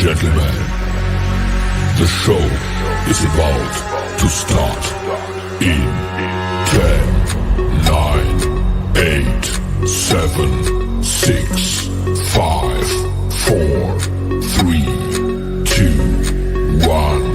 gentlemen, the show is about to start in 10, 9, 8, 7, 6, 5, 4, 3, 2, 1.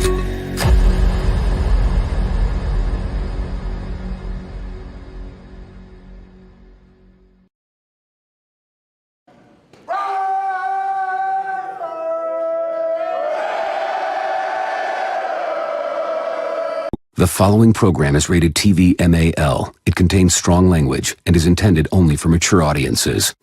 The following program is rated TV MAL. It contains strong language and is intended only for mature audiences.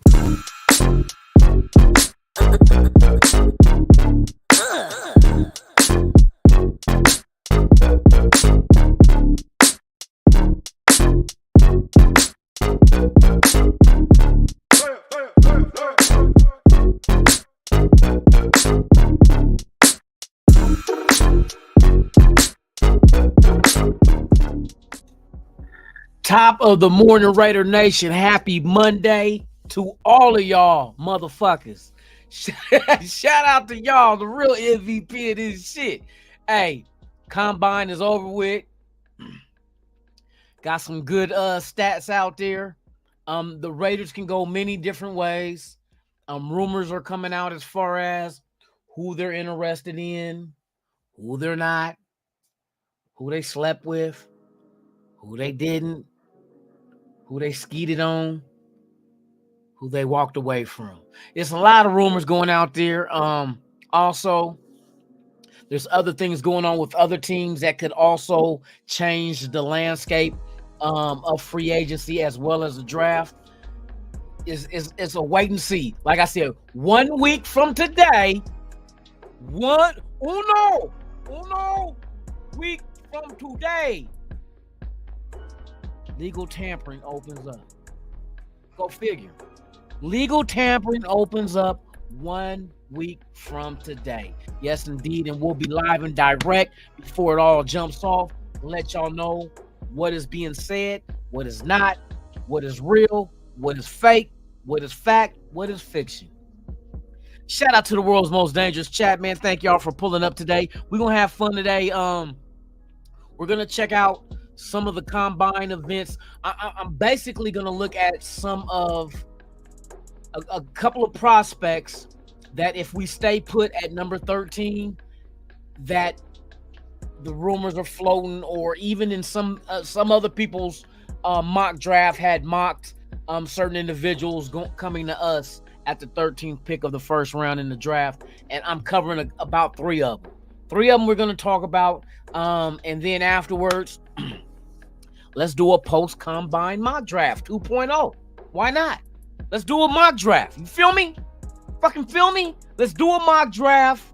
Top of the morning, Raider Nation. Happy Monday to all of y'all motherfuckers. Shout out to y'all, the real MVP of this shit. Hey, Combine is over with. Got some good stats out there. The Raiders can go many different ways. Rumors are coming out as far as who they're interested in, who they're not, who they slept with, who they didn't, who they skeeted on, who they walked away from. There's a lot of rumors going out there. Also, there's other things going on with other teams that could also change the landscape of free agency as well as the draft. It's a wait and see. Like I said, 1 week from today, week from today, legal tampering opens up. Go figure. Legal tampering opens up 1 week from today. Yes, indeed. And we'll be live and direct before it all jumps off and let y'all know what is being said, what is not, what is real, what is fake, what is fact, what is fiction. Shout out to the world's most dangerous chat, man. Thank y'all for pulling up today. We're going to have fun today. We're going to check out some of the combine events. I'm basically going to look at some of a couple of prospects that if we stay put at number 13, that the rumors are floating, or even in some other people's mock draft had mocked certain individuals coming to us at the 13th pick of the first round in the draft. And I'm covering about three of them. Three of them we're going to talk about. And then afterwards, let's do a post-combine mock draft 2.0. Why not? Let's do a mock draft. You feel me? Fucking feel me? Let's do a mock draft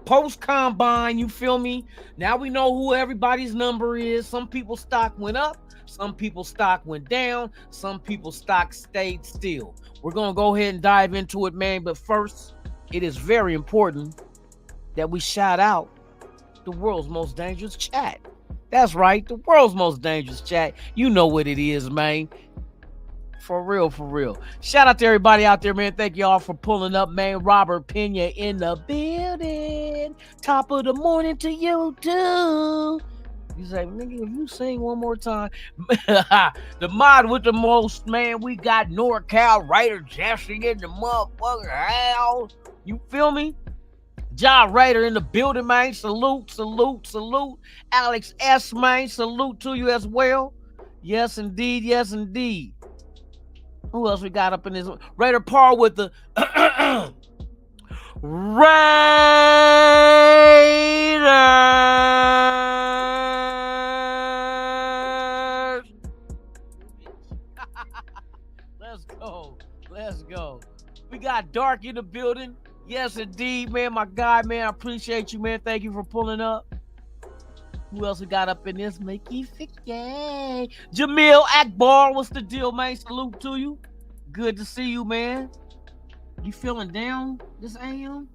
post-combine. You feel me? Now we know who everybody's number is. Some people's stock went up. Some people's stock went down. Some people's stock stayed still. We're going to go ahead and dive into it, man. But first, it is very important that we shout out the world's most dangerous chat. That's right, the world's most dangerous chat. You know what it is, man. For real, for real. Shout out to everybody out there, man. Thank y'all for pulling up, man. Robert Pena in the building. Top of the morning to you, too. You say, nigga, if you sing one more time. The mod with the most, man. We got NorCal Raider Jesse in the motherfucking house. You feel me? John Raider in the building, man. Salute, salute, salute. Alex S, man. Salute to you as well. Yes, indeed. Yes, indeed. Who else we got up in this? Raider Paul with the Raiders. Let's go. Let's go. We got Dark in the building. Yes, indeed, man. My guy, man. I appreciate you, man. Thank you for pulling up. Who else we got up in this? Mickey Fickay. Jamil Akbar, what's the deal, man? Salute to you. Good to see you, man. You feeling down this AM?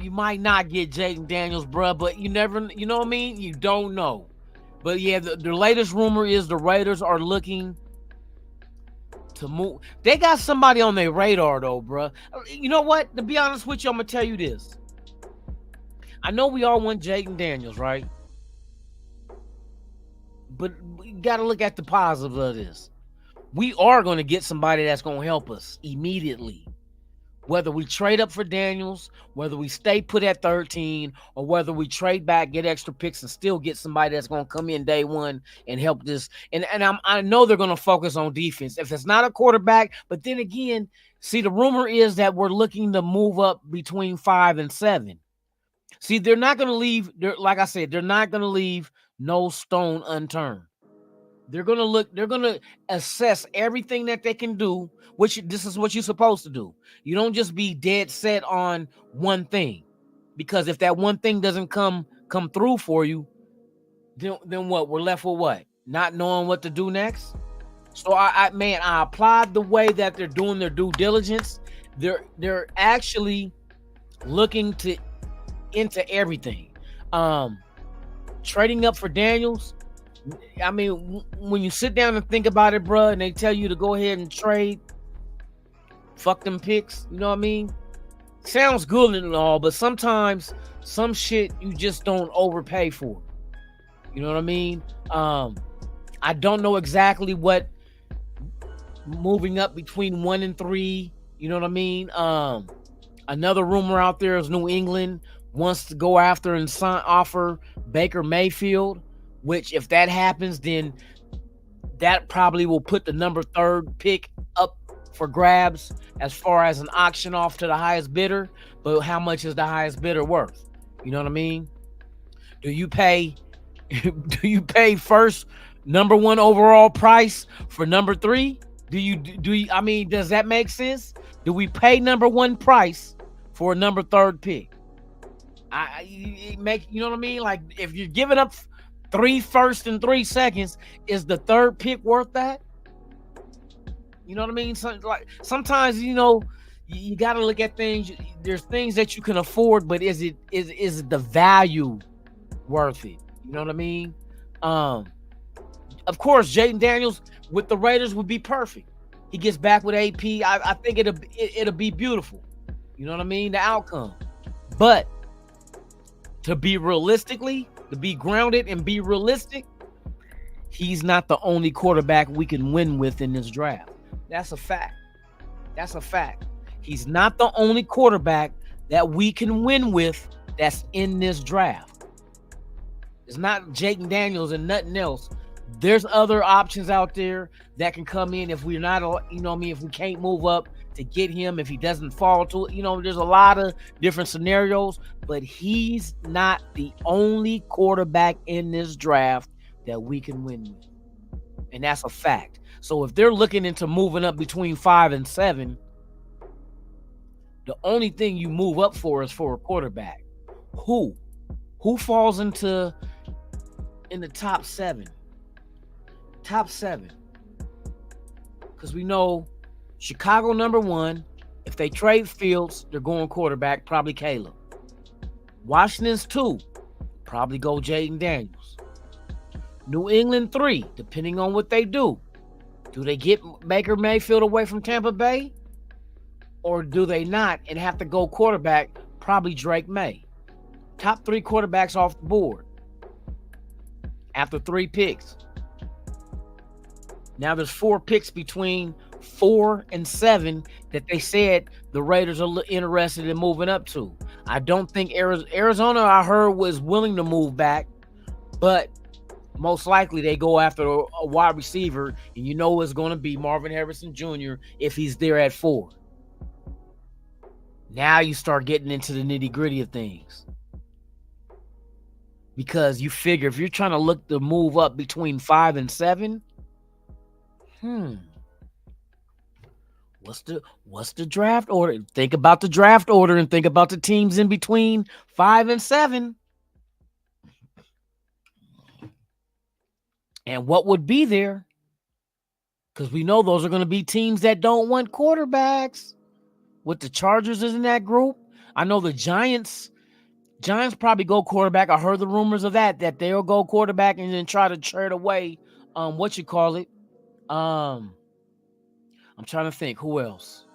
You might not get Jaden Daniels, bruh, but you never, you know what I mean? You don't know. But yeah, the latest rumor is the Raiders are looking to move. They got somebody on their radar though, bro. You know what? To be honest with you, I'm gonna tell you this. I know we all want Jaden Daniels, right? But we gotta look at the positives of this. We are gonna get somebody that's gonna help us immediately. Whether we trade up for Daniels, whether we stay put at 13, or whether we trade back, get extra picks, and still get somebody that's going to come in day one and help this. And I know they're going to focus on defense. If it's not a quarterback, but then again, see, the rumor is that we're looking to move up between 5 and 7. See, they're not going to leave, like I said, they're not going to leave no stone unturned. They're going to assess everything that they can do, which this is what you're supposed to do. You don't just be dead set on one thing, because if that one thing doesn't come through for you, then what? We're left with what? Not knowing what to do next. So I applaud the way that they're doing their due diligence. They're actually looking into everything. Trading up for Daniels. I mean, when you sit down and think about it, bro, and they tell you to go ahead and trade, fuck them picks, you know what I mean? Sounds good and all, but sometimes some shit you just don't overpay for. You know what I mean? I don't know exactly what moving up between 1 and 3, you know what I mean? Another rumor out there is New England wants to go after and offer Baker Mayfield, which if that happens, then that probably will put the number 3rd pick up for grabs as far as an auction off to the highest bidder. But how much is the highest bidder worth? You know what I mean? Do you pay first number 1 overall price for number 3? Do you I mean, does that make sense? Do we pay number 1 price for a number 3rd pick? You know what I mean? Like, if you're giving up 3 firsts and 3 seconds, is the 3rd pick worth that? You know what I mean? Sometimes, you know, you got to look at things. There's things that you can afford, but is it the value worth it? You know what I mean? Of course, Jaden Daniels with the Raiders would be perfect. He gets back with AP. I think it'll be beautiful. You know what I mean? The outcome. But to be grounded and be realistic, he's not the only quarterback we can win with in this draft. That's a fact. He's not the only quarterback that we can win with that's in this draft. It's not Jaden Daniels and nothing else. There's other options out there that can come in if we're not, you know what I mean, if we can't move up to get him, if he doesn't fall to it. You know, there's a lot of different scenarios, but he's not the only quarterback in this draft that we can win with. And that's a fact. So if they're looking into moving up between 5 and 7, the only thing you move up for is for a quarterback. Who falls in the top 7? Top 7. Because we know Chicago number 1. If they trade Fields, they're going quarterback, probably Caleb. Washington's 2. Probably go Jaden Daniels. New England 3, depending on what they do. Do they get Baker Mayfield away from Tampa Bay? Or do they not and have to go quarterback? Probably Drake May. Top 3 quarterbacks off the board after 3 picks. Now there's 4 picks between 4 and 7 that they said the Raiders are interested in moving up to. I don't think Arizona, I heard, was willing to move back, but most likely they go after a wide receiver, and you know it's going to be Marvin Harrison Jr. if he's there at 4. Now you start getting into the nitty-gritty of things. Because you figure if you're trying to look to move up between 5 and 7, what's the draft order? Think about the draft order and think about the teams in between 5 and 7. And what would be there? Because we know those are going to be teams that don't want quarterbacks. With the Chargers is in that group. I know the Giants probably go quarterback. I heard the rumors of that they'll go quarterback and then try to trade away I'm I'm trying to think who else.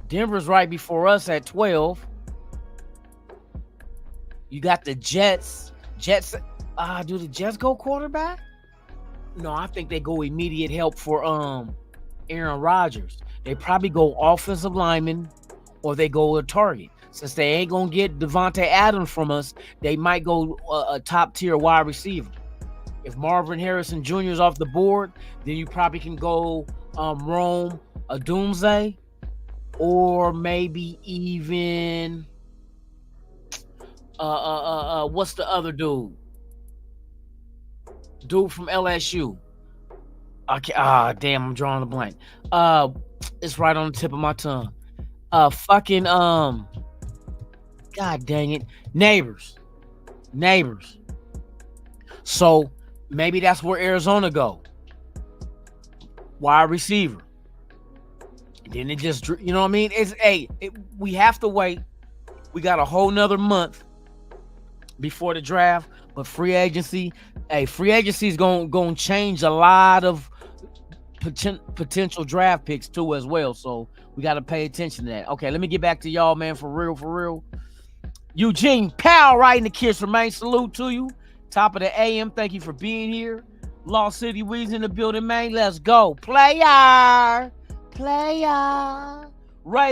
Denver's right before us at 12. You got the Jets. Do the Jets go quarterback? No, I think they go immediate help for Aaron Rodgers. They probably go offensive lineman or they go a target. Since they ain't gonna get Devontae Adams from us, they might go a top tier wide receiver. If Marvin Harrison Jr. is off the board, then you probably can go Rome Odunze, or maybe even what's the other dude? Dude from LSU. Okay, damn, I'm drawing a blank. It's right on the tip of my tongue. God dang it, Neighbors. So maybe that's where Arizona go. Wide receiver. Then it just, you know what I mean? We have to wait. We got a whole nother month before the draft, but free agency is going to change a lot of potential draft picks too as well. So we got to pay attention to that. Okay, let me get back to y'all, man, for real. Eugene Powell writing the Kiss Remain. Salute to you. Top of the AM. Thank you for being here. Lost City Weeds in the building, man. Let's go. Player. Ray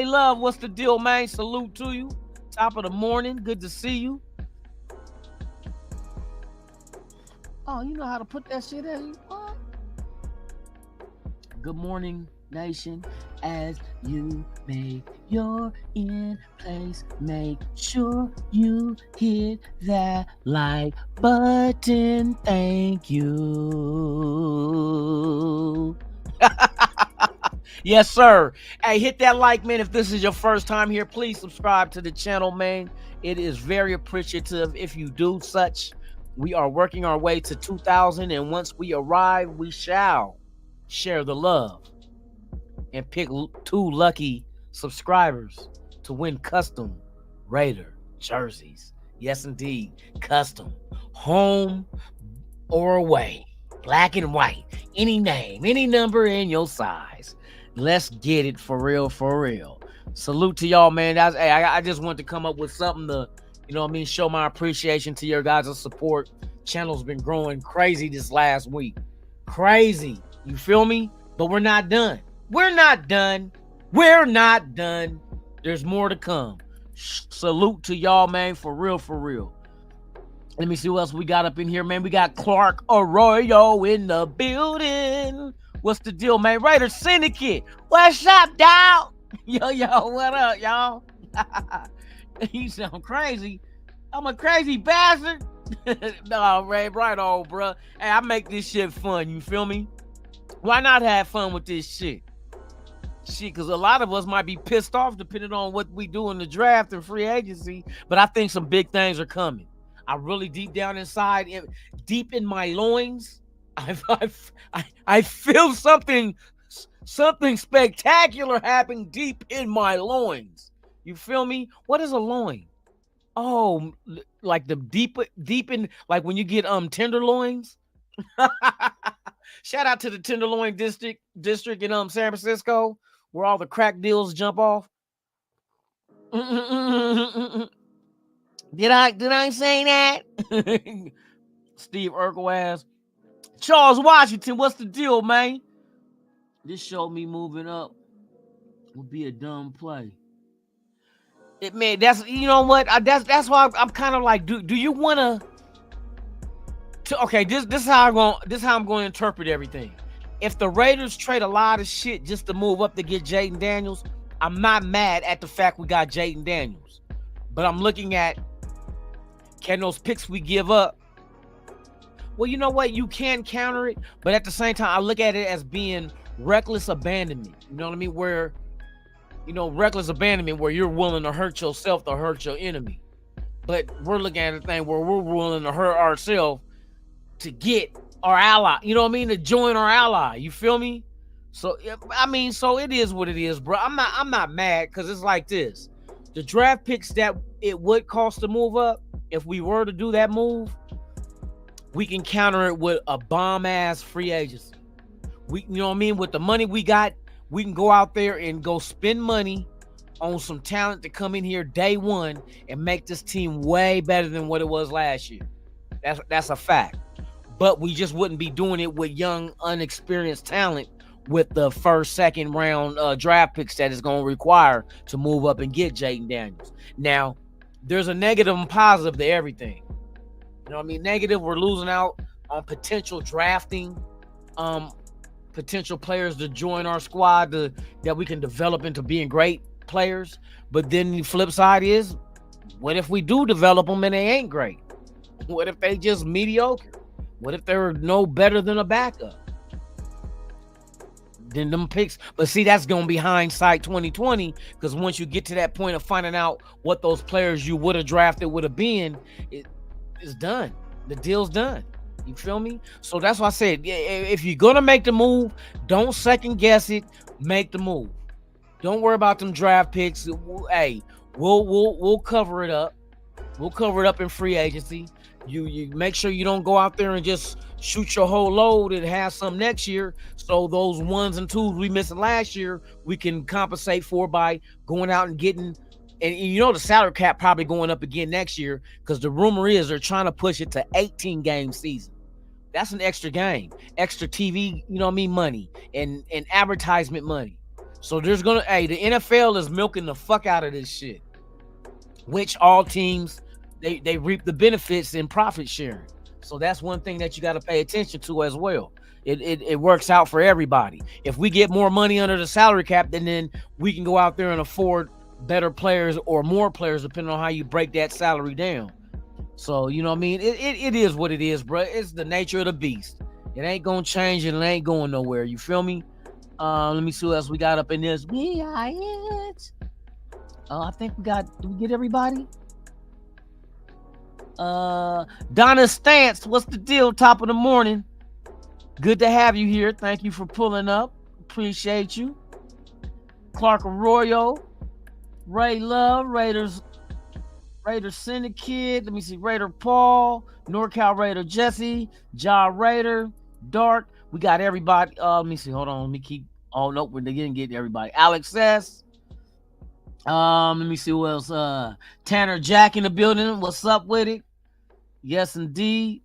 Love, what's the deal, man? Salute to you. Top of the morning. Good to see you. Oh, you know how to put that shit in? What? Good morning, nation. As you make your in place, make sure you hit that like button. Thank you. Yes, sir. Hey, hit that like, man. If this is your first time here, please subscribe to the channel, man. It is very appreciative if you do such. We are working our way to 2,000, and once we arrive, we shall share the love and pick 2 lucky subscribers to win custom Raider jerseys. Yes, indeed. Custom. Home or away. Black and white. Any name, any number, in your size. Let's get it for real. Salute to y'all, man. I just wanted to come up with something to, you know what I mean, show my appreciation to your guys' support. Channel's been growing crazy this last week. Crazy. You feel me? But we're not done. We're not done. There's more to come. Salute to y'all, man, for real. Let me see what else we got up in here, man. We got Clark Arroyo in the building. What's the deal, man? Raider Syndicate. What's up, dog? Yo, what up, y'all? You sound crazy. I'm a crazy bastard. No, Ray, right on, bro. Hey, I make this shit fun. You feel me? Why not have fun with this shit? Because a lot of us might be pissed off depending on what we do in the draft and free agency. But I think some big things are coming. I really deep down inside, deep in my loins, I feel something spectacular happening deep in my loins. You feel me? What is a loin? Oh, like the deep in, like when you get tenderloins. Shout out to the Tenderloin district in San Francisco, where all the crack deals jump off. Did I say that? Steve Urkel ass. Charles Washington, what's the deal, man? This showed me moving up would be a dumb play. Man, that's, you know what? That's why I'm kind of like, do you want to? Okay, this is how I'm going to interpret everything. If the Raiders trade a lot of shit just to move up to get Jaden Daniels, I'm not mad at the fact we got Jaden Daniels, but I'm looking at, can those picks we give up? Well, you know what? You can counter it, but at the same time, I look at it as being reckless abandonment. You know what I mean? Where, you know, reckless abandonment where you're willing to hurt yourself to hurt your enemy. But we're looking at a thing where we're willing to hurt ourselves to get our ally. You know what I mean? To join our ally. You feel me? So, I mean, so it is what it is, bro. I'm not mad, because it's like this. The draft picks that it would cost to move up, if we were to do that move, we can counter it with a bomb-ass free agency. you know what I mean? With the money we got, we can go out there and go spend money on some talent to come in here day one and make this team way better than what it was last year. That's a fact. But we just wouldn't be doing it with young, unexperienced talent with the first, second round draft picks that is going to require to move up and get Jaden Daniels. Now, there's a negative and positive to everything. You know what I mean? Negative, we're losing out on potential drafting, potential players to join our squad that we can develop into being great players. But then the flip side is, what if we do develop them and they ain't great? What if they just mediocre? What if they're no better than a backup? Then them picks, but see, that's gonna be hindsight 2020, because once you get to that point of finding out what those players you would have drafted would have been, it's done. The deal's done. You feel me? So that's why I said, if you're gonna make the move, don't second guess it. Make the move. Don't worry about them draft picks. Hey, we'll cover it up. We'll cover it up in free agency. You make sure you don't go out there and just shoot your whole load and have some next year. So those ones and twos we missed last year, we can compensate for by going out and getting. And you know the salary cap probably going up again next year, because the rumor is they're trying to push it to 18 game season. That's an extra game, extra TV, you know what I mean, money and advertisement money. So there's the NFL is milking the fuck out of this shit, which all teams they reap the benefits in profit sharing. So that's one thing that you got to pay attention to as well. It works out for everybody. If we get more money under the salary cap, then we can go out there and afford better players or more players, depending on how you break that salary down. So, you know what I mean? It is what it is, bro. It's the nature of the beast. It ain't gonna change and it ain't going nowhere. You feel me? Let me see what else we got up in this. I think we got, did we get everybody? Donna Stance, what's the deal? Top of the morning. Good to have you here. Thank you for pulling up. Appreciate you. Clark Arroyo, Ray Love, Raiders Syndicate. Let me see. Raider Paul, NorCal Raider Jesse, Ja Raider, Dark. We got everybody. Let me see. Hold on. Let me keep. Oh nope, we didn't get everybody. Alex S. Let me see who else. Tanner Jack in the building. What's up with it? Yes, indeed.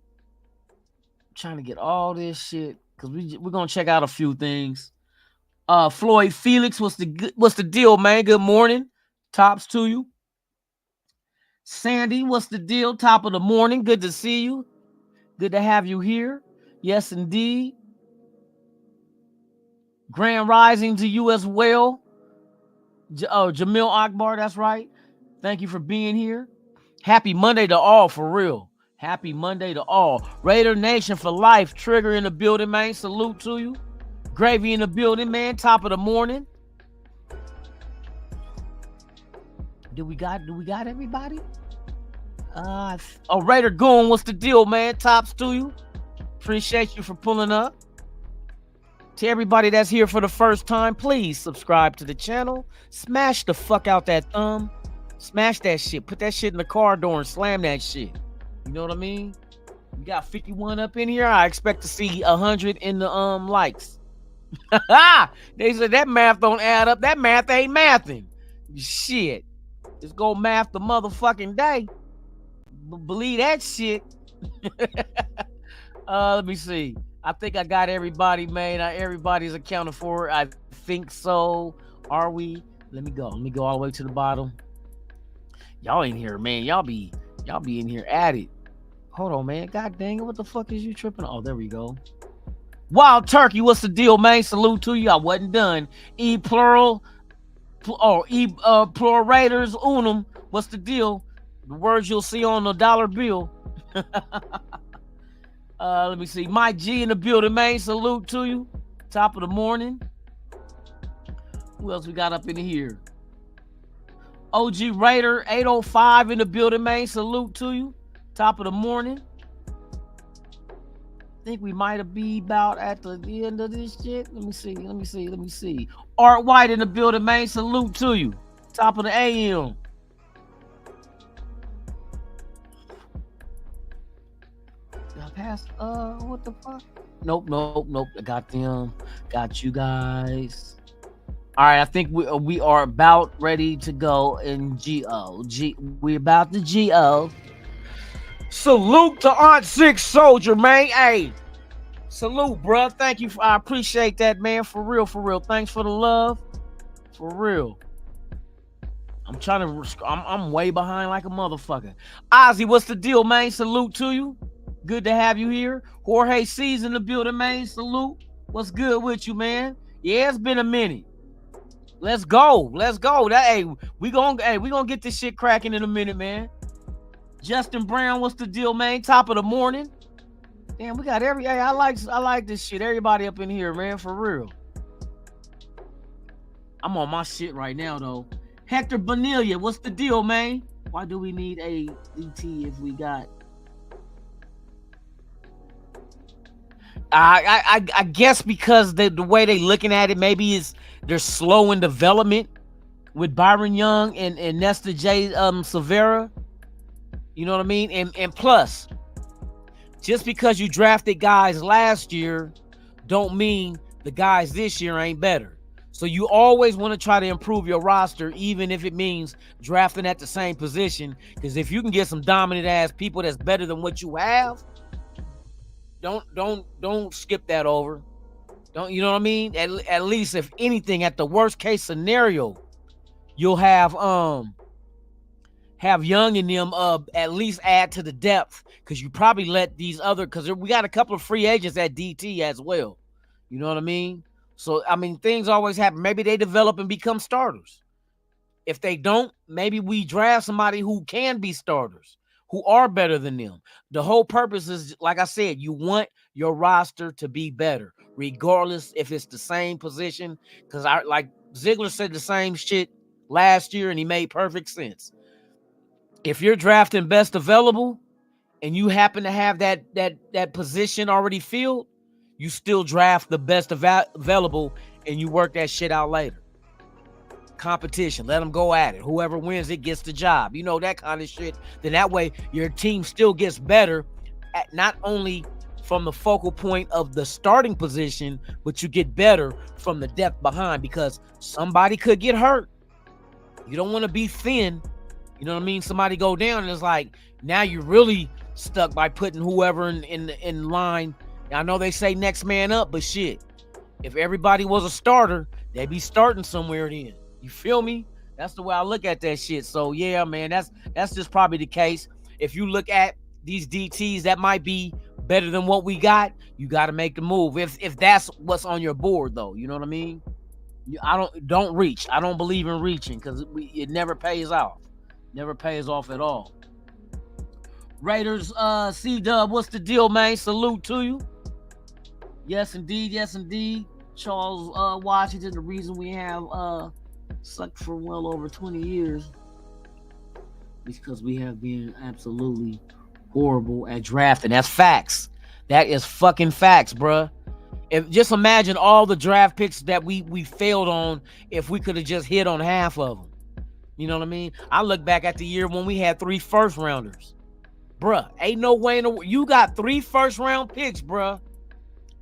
I'm trying to get all this shit because we're gonna check out a few things. Floyd Felix, what's the deal, man? Good morning. Tops to you. Sandy, what's the deal? Top of the morning. Good to see you. Good to have you here. Yes, indeed. Grand rising to you as well. Jamil Akbar, that's right. Thank you for being here. Happy Monday to all, for real. Happy Monday to all. Raider Nation for life. Trigger in the building, man. Salute to you. Gravy in the building, man. Top of the morning. Do we got everybody? Raider Goon, what's the deal, man? Tops to you. Appreciate you for pulling up. To everybody that's here for the first time, please subscribe to the channel. Smash the fuck out that thumb. Smash that shit. Put that shit in the car door and slam that shit. You know what I mean? We got 51 up in here. I expect to see 100 in the likes. They said that math don't add up. That math ain't mathing. Shit. Just go math the motherfucking day. Believe that shit. Let me see. I think I got everybody, man. Everybody's accounted for. I think so. Are we? Let me go. Let me go all the way to the bottom. Y'all in here, man. Y'all be in here at it. Hold on, man. God dang it. What the fuck is you tripping? Oh, there we go. Wild Turkey, what's the deal, man? Salute to you. I wasn't done. Plural Raiders unum. What's the deal? The words you'll see on the dollar bill. Let me see. Mike G in the building, man. Salute to you. Top of the morning. Who else we got up in here? OG Raider 805 in the building, man. Salute to you. Top of the morning. I think we might have been about at the end of this shit. Let me see. Art White in the building, man. Salute to you. Top of the AM. Did I pass? What the fuck? I got them. Got you guys. All right, I think we are about ready to go in GO. We about to GO. Salute to Aunt Six Soldier, man. Hey, salute, bruh. Thank you. I appreciate that, man. For real, for real. Thanks for the love. For real. I'm way behind like a motherfucker. Ozzy, what's the deal, man? Salute to you. Good to have you here. Jorge C's in the building, man. Salute. What's good with you, man? Yeah, it's been a minute. Let's go. We gonna get this shit cracking in a minute, man. Justin Brown, what's the deal, man? Top of the morning. Damn, we got I like this shit. Everybody up in here, man, for real. I'm on my shit right now, though. Hector Bonilla, what's the deal, man? Why do we need a DT if we got? I guess because the way they looking at it, maybe is they're slow in development with Byron Young and Nesta J. Severa. You know what I mean? And plus, just because you drafted guys last year, don't mean the guys this year ain't better. So you always want to try to improve your roster, even if it means drafting at the same position. Because if you can get some dominant ass people that's better than what you have, don't skip that over. Don't, you know what I mean? At least, if anything, at the worst case scenario, you'll have Young and them at least add to the depth, because you probably let these other, because we got a couple of free agents at DT as well. You know what I mean? So, I mean, things always happen. Maybe they develop and become starters. If they don't, maybe we draft somebody who can be starters, who are better than them. The whole purpose is, like I said, you want your roster to be better, regardless if it's the same position. Because like Ziegler said the same shit last year, and he made perfect sense. If you're drafting best available and you happen to have that position already filled, you still draft the best available and you work that shit out later. Competition, let them go at it. Whoever wins it gets the job. You know, that kind of shit. Then that way your team still gets better, at not only from the focal point of the starting position, but you get better from the depth behind, because somebody could get hurt. You don't want to be thin. You know what I mean? Somebody go down and it's like, now you're really stuck by putting whoever in line. I know they say next man up, but shit, if everybody was a starter, they'd be starting somewhere then. You feel me? That's the way I look at that shit. So yeah, man, that's just probably the case. If you look at these DTs that might be better than what we got, you got to make the move. If that's what's on your board, though, you know what I mean? Don't reach. I don't believe in reaching, because it never pays off. Never pays off at all. Raiders, C-Dub, what's the deal, man? Salute to you. Yes, indeed. Yes, indeed. Charles Washington, the reason we have sucked for well over 20 years is because we have been absolutely horrible at drafting. That's facts. That is fucking facts, bruh. Just imagine all the draft picks that we failed on if we could have just hit on half of them. You know what I mean? I look back at the year when we had 3 first rounders. Bruh, ain't no way in the world. You got 3 first round picks, bruh.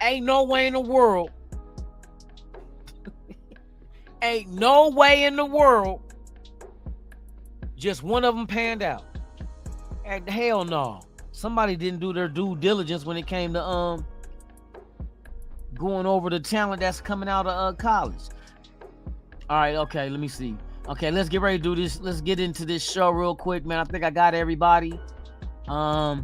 Ain't no way in the world. Ain't no way in the world just one of them panned out. And hell no. Somebody didn't do their due diligence when it came to going over the talent that's coming out of college. All right, okay, let me see. Okay, let's get ready to do this. Let's get into this show real quick, man. I think I got everybody. I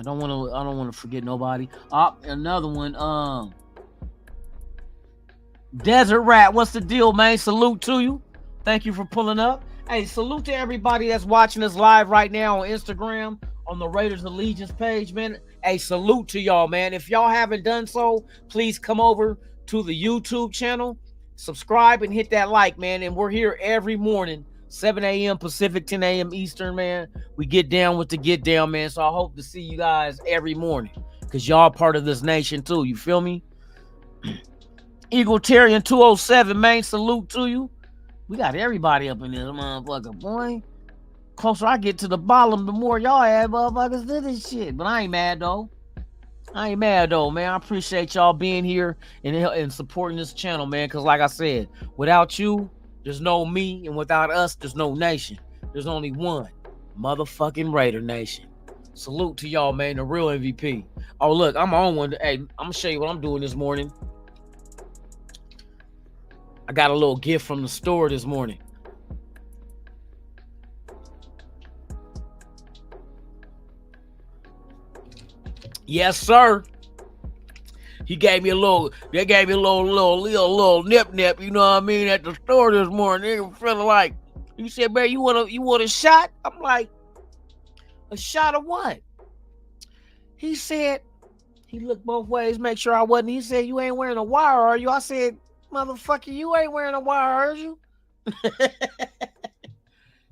don't want to forget nobody. Another one. Desert Rat, what's the deal, man? Salute to you. Thank you for pulling up. Hey, salute to everybody that's watching us live right now on Instagram, on the Raiders Allegiance page, man. Hey, salute to y'all, man. If y'all haven't done so, please come over to the YouTube channel, subscribe, and hit that like, man. And we're here every morning, 7 a.m. Pacific, 10 a.m. Eastern, man. We get down with the get down, man. So I hope to see you guys every morning, because y'all part of this nation too. You feel me? Egalitarian 207, man. Salute to you. We got everybody up in this motherfucker, boy. Closer I get to the bottom, the more y'all add motherfuckers to this shit. But I ain't mad, though. I ain't mad though, man. I appreciate y'all being here and supporting this channel, man. Because like I said, without you, there's no me, and without us, there's no nation. There's only one motherfucking Raider Nation. Salute to y'all, man. The real MVP. Oh, look, I'm on one. Hey, I'm gonna show you what I'm doing this morning. I got a little gift from the store this morning. Yes, sir. They gave me a little nip, you know what I mean, at the store this morning. Nigga feeling like, he said, man, you want a shot? I'm like, a shot of what? He said, he looked both ways, make sure I wasn't. He said, you ain't wearing a wire, are you? I said, motherfucker, you ain't wearing a wire, are you?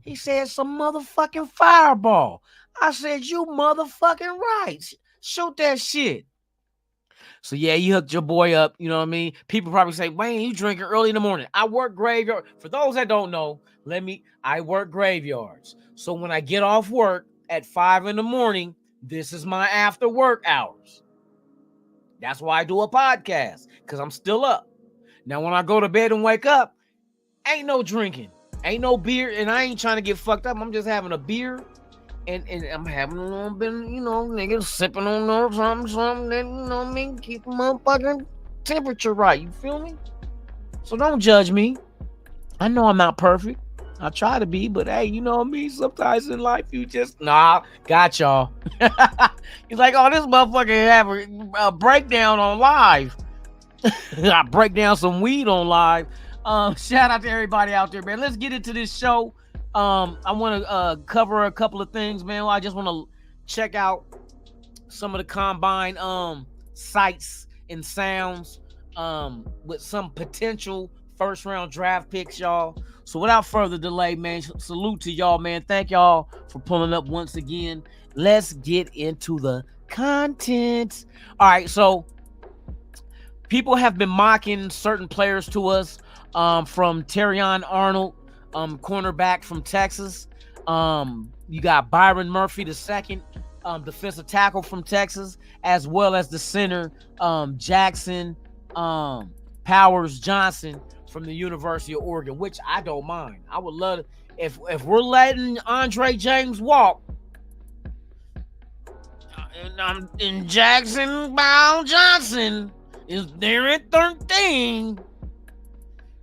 He said, some motherfucking fireball. I said, you motherfucking right. Shoot that shit. So yeah, you hooked your boy up, you know what I mean? People probably say, Wayne, you drinking early in the morning. I work graveyard. For those that don't know, I work graveyards. So when I get off work at 5 in the morning, this is my after work hours. That's why I do a podcast, because I'm still up. Now, when I go to bed and wake up, ain't no drinking, ain't no beer, and I ain't trying to get fucked up. I'm just having a beer. And I'm having a little bit, you know, niggas sipping on something that, you know what I mean, keep the motherfucking temperature right. You feel me? So don't judge me. I know I'm not perfect. I try to be, but hey, you know what I mean? Sometimes in life, you just, got y'all. He's like, oh, this motherfucker have a breakdown on live. I break down some weed on live. Shout out to everybody out there, man. Let's get into this show. I want to cover a couple of things, man. I just want to check out some of the combine sights and sounds with some potential first round draft picks, y'all. So without further delay, man, salute to y'all, man. Thank y'all for pulling up once again. Let's get into the content. All right, so people have been mocking certain players to us, from Terrion Arnold, cornerback from Texas. You got Byron Murphy II, defensive tackle from Texas, as well as the center, Jackson Powers Johnson from the University of Oregon, which I don't mind. I would love if we're letting Andre James walk, and Jackson Powers Johnson is there at 13.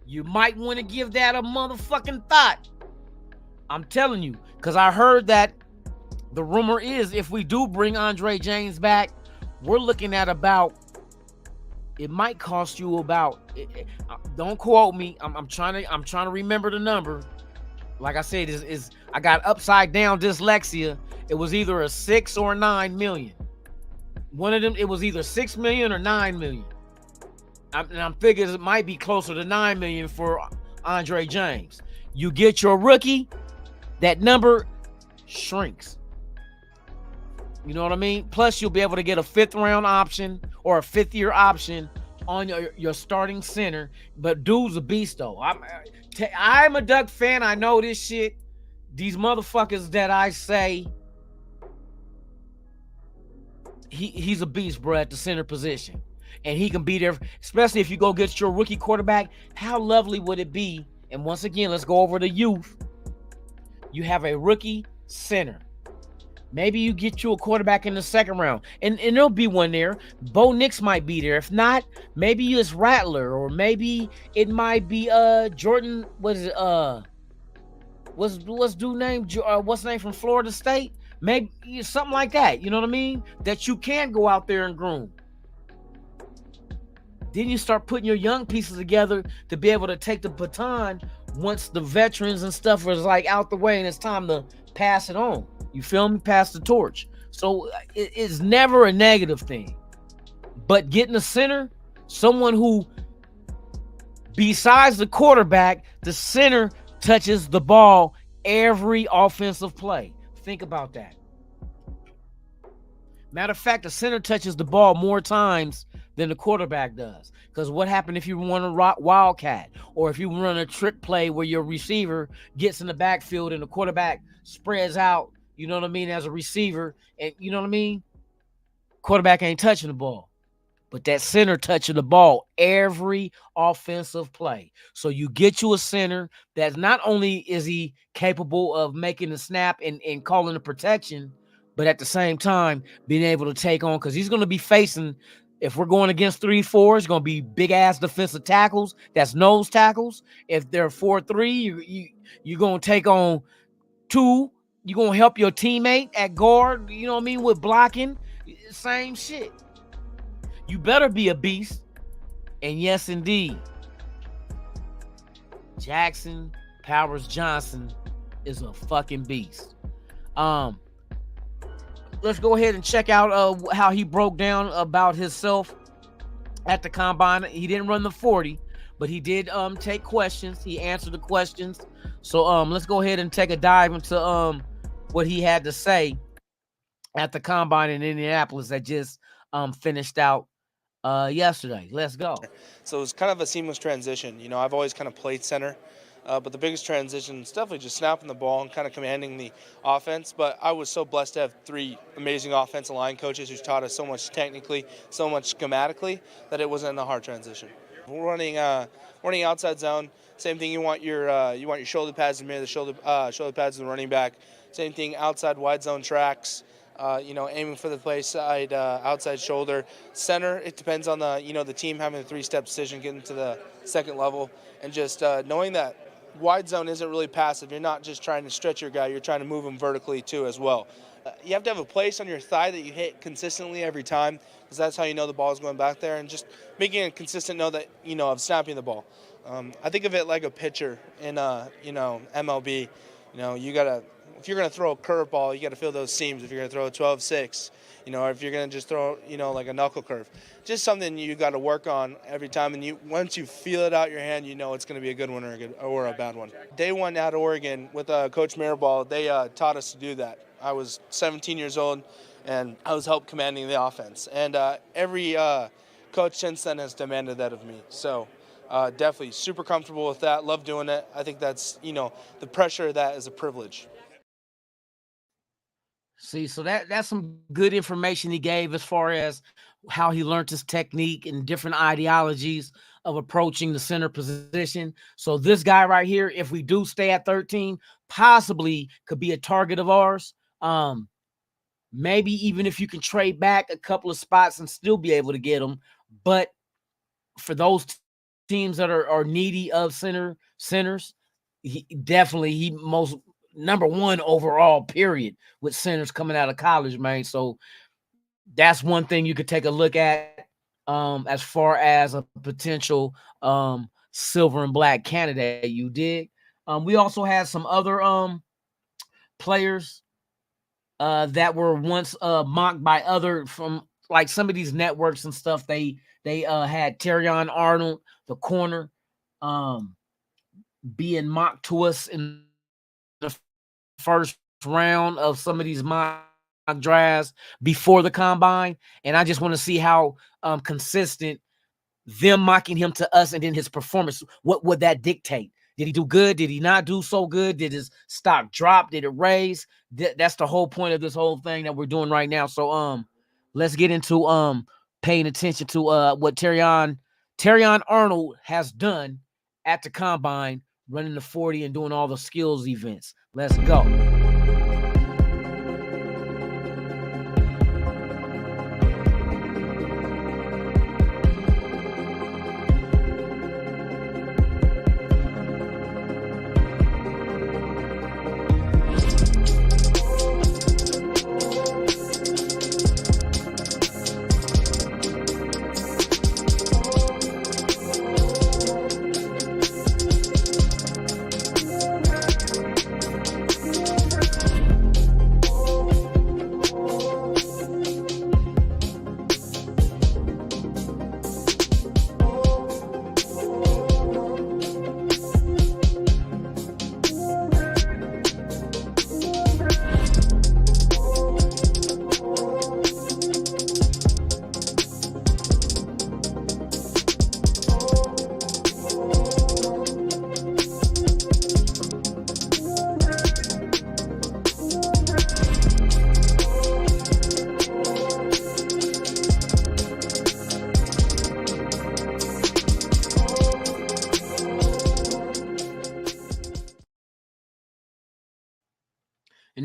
You might want to give that a motherfucking thought. I'm telling you, because I heard that the rumor is if we do bring Andre James back, we're looking at about, it might cost you about, don't quote me. I'm trying to remember the number. Like I said, is I got upside down dyslexia. It was either a 6 or 9 million. One of them, it was either 6 million or 9 million. I'm figuring it might be closer to 9 million for Andre James. You get your rookie, that number shrinks. You know what I mean? Plus, you'll be able to get a 5th round option or a 5th year option on your starting center. But dude's a beast, though. I'm a Duck fan. I know this shit. These motherfuckers that I say, he's a beast, bro, at the center position. And he can be there, especially if you go get your rookie quarterback. How lovely would it be? And once again, let's go over the youth. You have a rookie center. Maybe you get you a quarterback in the 2nd round. And there'll be one there. Bo Nix might be there. If not, maybe it's Rattler. Or maybe it might be Jordan. What is it? What's dude name? What's the name from Florida State? Maybe something like that. You know what I mean? That you can go out there and groom. Then you start putting your young pieces together to be able to take the baton once the veterans and stuff is like out the way and it's time to pass it on. You feel me? Pass the torch. So it's never a negative thing. But getting a center, someone who, besides the quarterback, the center touches the ball every offensive play. Think about that. Matter of fact, the center touches the ball more times than the quarterback does. Because what happened if you run a wildcat, or if you run a trick play where your receiver gets in the backfield and the quarterback spreads out, you know what I mean, as a receiver, and you know what I mean? quarterback ain't touching the ball. But that center touching the ball every offensive play. So you get you a center that not only is he capable of making the snap and calling the protection, but at the same time being able to take on, because he's going to be facing, if we're going against 3-4, it's going to be big ass defensive tackles. That's nose tackles. If they're 4-3, you're going to take on 2. You're going to help your teammate at guard, you know what I mean, with blocking. Same shit. You better be a beast. And yes, indeed, Jackson Powers Johnson is a fucking beast. Let's go ahead and check out how he broke down about himself at the combine. He didn't run the 40, but he did take questions. He answered the questions. So let's go ahead and take a dive into what he had to say at the combine in Indianapolis that just finished out yesterday. Let's go. So it was kind of a seamless transition. You know, I've always kind of played center, but the biggest transition is definitely just snapping the ball and kind of commanding the offense. But I was so blessed to have 3 amazing offensive line coaches who taught us so much technically, so much schematically, that it wasn't a hard transition. We're running outside zone. Same thing. You want your shoulder pads to mirror the shoulder pads of the running back. Same thing. Outside wide zone tracks. Aiming for the play side, outside shoulder, center. It depends on the team having a 3-step decision, getting to the second level, and just knowing that wide zone isn't really passive. You're not just trying to stretch your guy; you're trying to move him vertically too as well. You have to have a place on your thigh that you hit consistently every time, because that's how you know the ball is going back there, and just making a consistent know that of snapping the ball. I think of it like a pitcher in MLB. You gotta. If you're going to throw a curveball, you got to feel those seams. If you're going to throw a 12-6, or if you're going to just throw, like a knuckle curve, just something you got to work on every time. And once you feel it out your hand, it's going to be a good one or a bad one. Day one at Oregon with Coach Mirabal, they taught us to do that. I was 17 years old, and I was help commanding the offense. And every coach since then has demanded that of me. So definitely super comfortable with that. Love doing it. I think that's, the pressure of that is a privilege. See, so that's some good information he gave as far as how he learned his technique and different ideologies of approaching the center position. So this guy right here, if we do stay at 13, possibly could be a target of ours. Maybe even if you can trade back a couple of spots and still be able to get him. But for those teams that are needy of centers, he most number 1 overall, period, with centers coming out of college, man. So that's one thing you could take a look at as far as a potential silver and black candidate. You dig? We also had some other players that were once mocked by other from like some of these networks and stuff. They had Terrion Arnold, the corner, being mocked to us in the first round of some of these mock drafts before the combine, and I just want to see how consistent them mocking him to us and then his performance, what would that dictate? Did he do good? Did he not do so good? Did his stock drop? Did it raise? That's the whole point of this whole thing that we're doing right now. So let's get into paying attention to what Terrion Arnold has done at the combine, running the 40 and doing all the skills events. Let's go.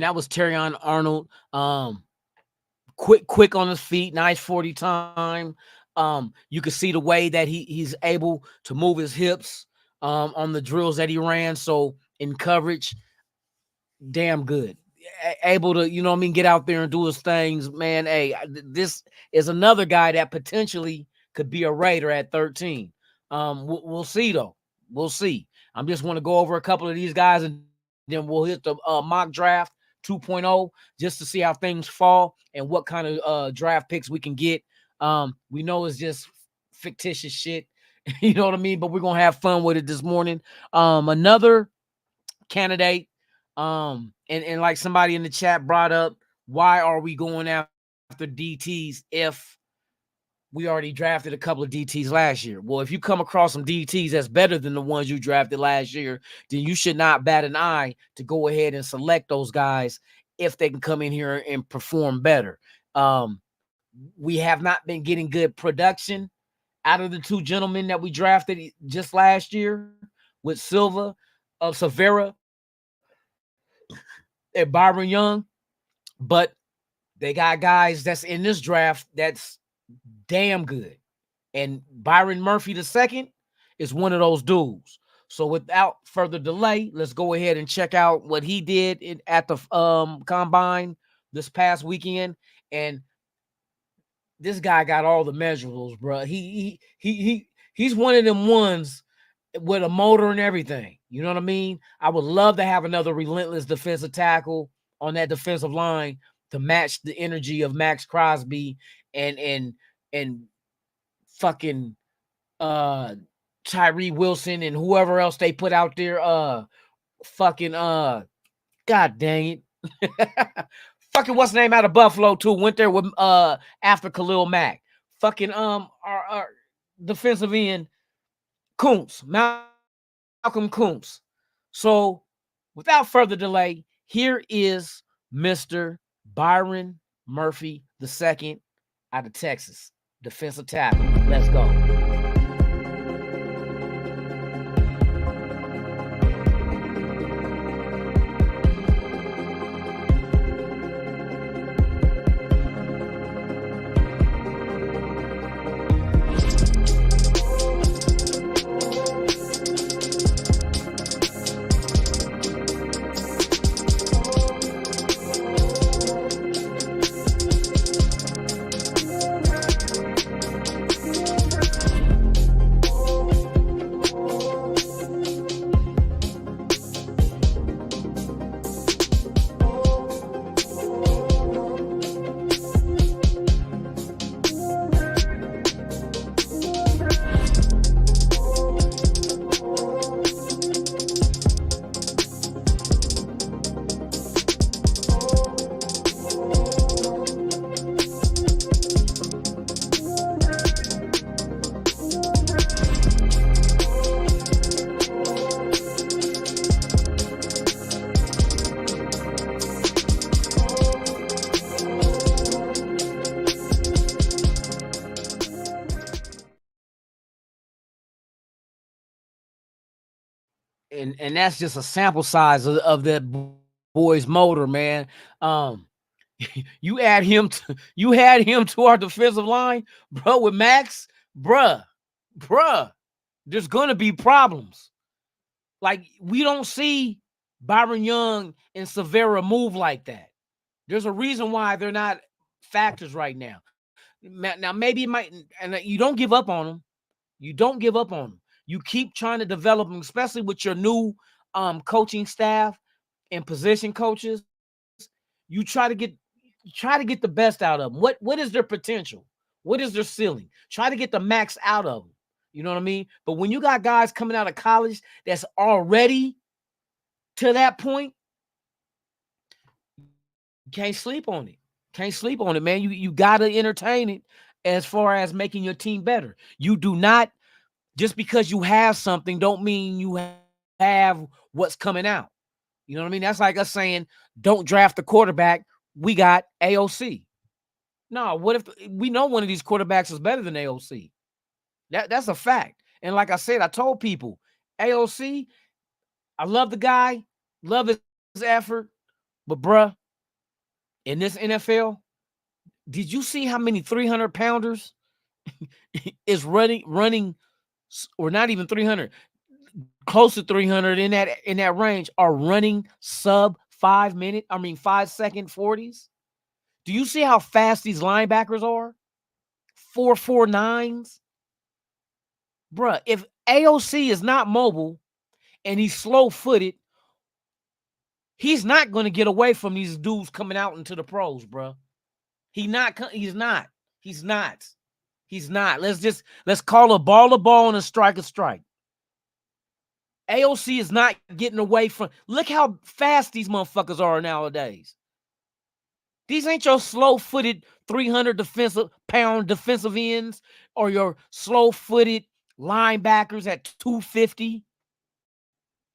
and that was Terrion Arnold. Quick on his feet, nice 40 time. You can see the way that he's able to move his hips on the drills that he ran. So in coverage, damn good. Able to, you know what I mean, get out there and do his things, man. Hey, this is another guy that potentially could be a Raider at 13. We'll see though. We'll see. I'm just want to go over a couple of these guys, and then we'll hit the mock draft 2.0 just to see how things fall and what kind of draft picks we can get. We know it's just fictitious shit, you know what I mean? But we're gonna have fun with it this morning. Another candidate, and like somebody in the chat brought up, why are we going after DTs if we already drafted a couple of DTs last year? Well, if you come across some DTs that's better than the ones you drafted last year, then you should not bat an eye to go ahead and select those guys if they can come in here and perform better. We have not been getting good production out of the two gentlemen that we drafted just last year with Silvera, and Byron Young, but they got guys that's in this draft that's damn good. And Byron Murphy II is one of those dudes. So without further delay, let's go ahead and check out what he did at the combine this past weekend. And this guy got all the measurables, bro. He's one of them ones with a motor and everything. You know what I mean? I would love to have another relentless defensive tackle on that defensive line to match the energy of Max Crosby and fucking Tyree Wilson and whoever else they put out there. God dang it. Fucking what's the name out of Buffalo too? Went there with after Khalil Mack. Fucking our defensive end Kuntz, Malcolm Kuntz. So without further delay, here is Mr. Byron Murphy II out of Texas, defensive tackle. Let's go. And that's just a sample size of that boy's motor, man. You had him to our defensive line, bro, with Max, bruh. There's gonna be problems. Like, we don't see Byron Young and Silvera move like that. There's a reason why they're not factors right now. Now maybe it might, and you don't give up on them. You don't give up on them. You keep trying to develop them, especially with your new coaching staff and position coaches. You try to get the best out of them. What is their potential? What is their ceiling? Try to get the max out of them. You know what I mean? But when you got guys coming out of college that's already to that point, can't sleep on it. Can't sleep on it, man. You got to entertain it as far as making your team better. You do not, just because you have something, don't mean you have what's coming out. You know what I mean? That's like us saying, don't draft the quarterback. We got AOC. No, what if we know one of these quarterbacks is better than AOC? That's a fact. And like I said, I told people, AOC, I love the guy, love his effort, But bruh, in this NFL, did you see how many 300 pounders is running, or not even 300, close to 300 in that range are running sub 5 minute, 5 second 40s? Do you see how fast these linebackers are? 4.49s? Bruh, if AOC is not mobile and he's slow-footed, he's not going to get away from these dudes coming out into the pros, bruh. He's not. Let's call a ball and a strike a strike. AOC is not getting away from. Look how fast these motherfuckers are nowadays. These ain't your slow-footed 300 pound defensive ends or your slow-footed linebackers at 250.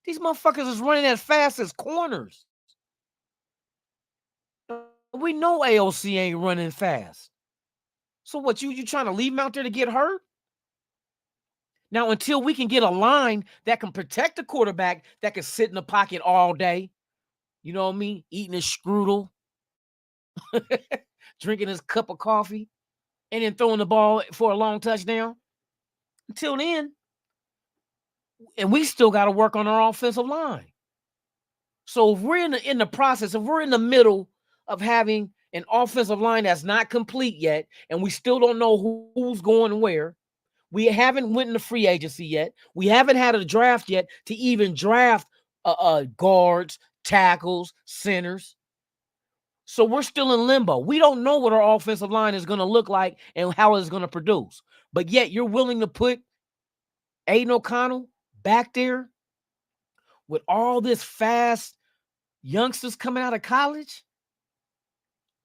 These motherfuckers is running as fast as corners. We know AOC ain't running fast. So what, you trying to leave him out there to get hurt? Now, until we can get a line that can protect the quarterback, that can sit in the pocket all day, you know what I mean? Eating his strudel, drinking his cup of coffee, and then throwing the ball for a long touchdown. Until then, and we still got to work on our offensive line. So if we're in the process, if we're in the middle of having an offensive line that's not complete yet, and we still don't know who's going where, we haven't went into free agency yet, we haven't had a draft yet to even draft guards, tackles, centers. So we're still in limbo. We don't know what our offensive line is going to look like and how it's going to produce. But yet you're willing to put Aiden O'Connell back there with all this fast youngsters coming out of college?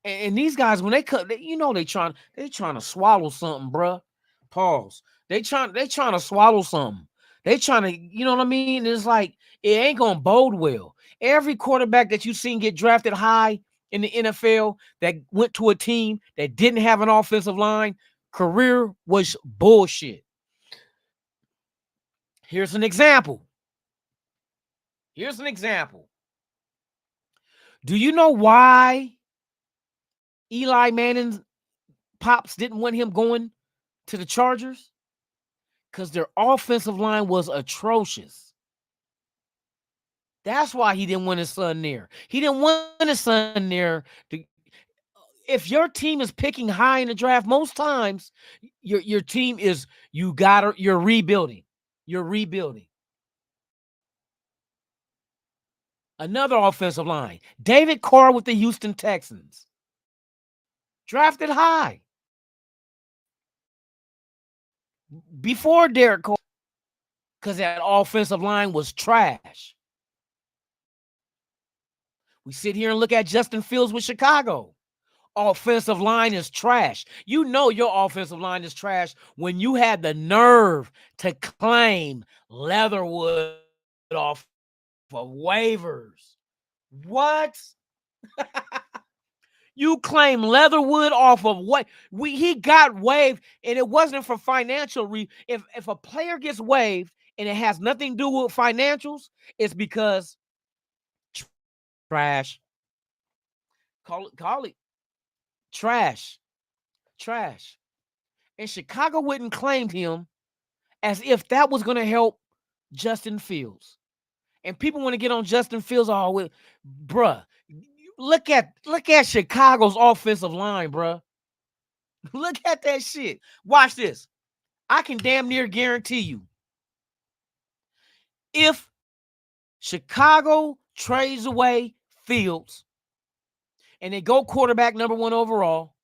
And these guys, when they cut, they trying to swallow something, bruh. Pause. They trying to swallow something. They trying to, you know what I mean? It's like it ain't gonna bode well. Every quarterback that you seen get drafted high in the NFL that went to a team that didn't have an offensive line, career was bullshit. Here's an example. Do you know why Eli Manning's pops didn't want him going to the Chargers? Because their offensive line was atrocious. That's why he didn't want his son there. He didn't want his son there. If your team is picking high in the draft, most times your team is you're rebuilding. You're rebuilding. Another offensive line, David Carr with the Houston Texans, drafted high before Derek Carr, because that offensive line was trash. We sit here and look at Justin Fields with Chicago. Offensive line is trash. You know your offensive line is trash when you had the nerve to claim Leatherwood off of waivers. What? You claim Leatherwood off of what? He got waived, and it wasn't for financial if a player gets waived and it has nothing to do with financials, it's because trash. Call it trash. And Chicago wouldn't claim him as if that was going to help Justin Fields. And people want to get on Justin Fields. Oh, bruh, look at Chicago's offensive line, bruh. Look at that shit. Watch this. I can damn near guarantee you, if Chicago trades away Fields and they go quarterback number 1 overall,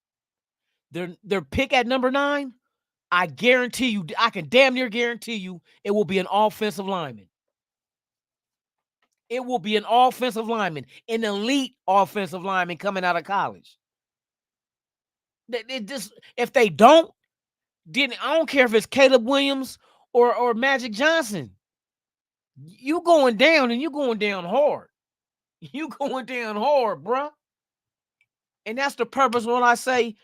their pick at number 9, I can damn near guarantee you it will be an offensive lineman. It will be an offensive lineman, an elite offensive lineman coming out of college. If they don't, then I don't care if it's Caleb Williams or Magic Johnson. You going down, and you going down hard. You going down hard, bruh. And that's the purpose when I say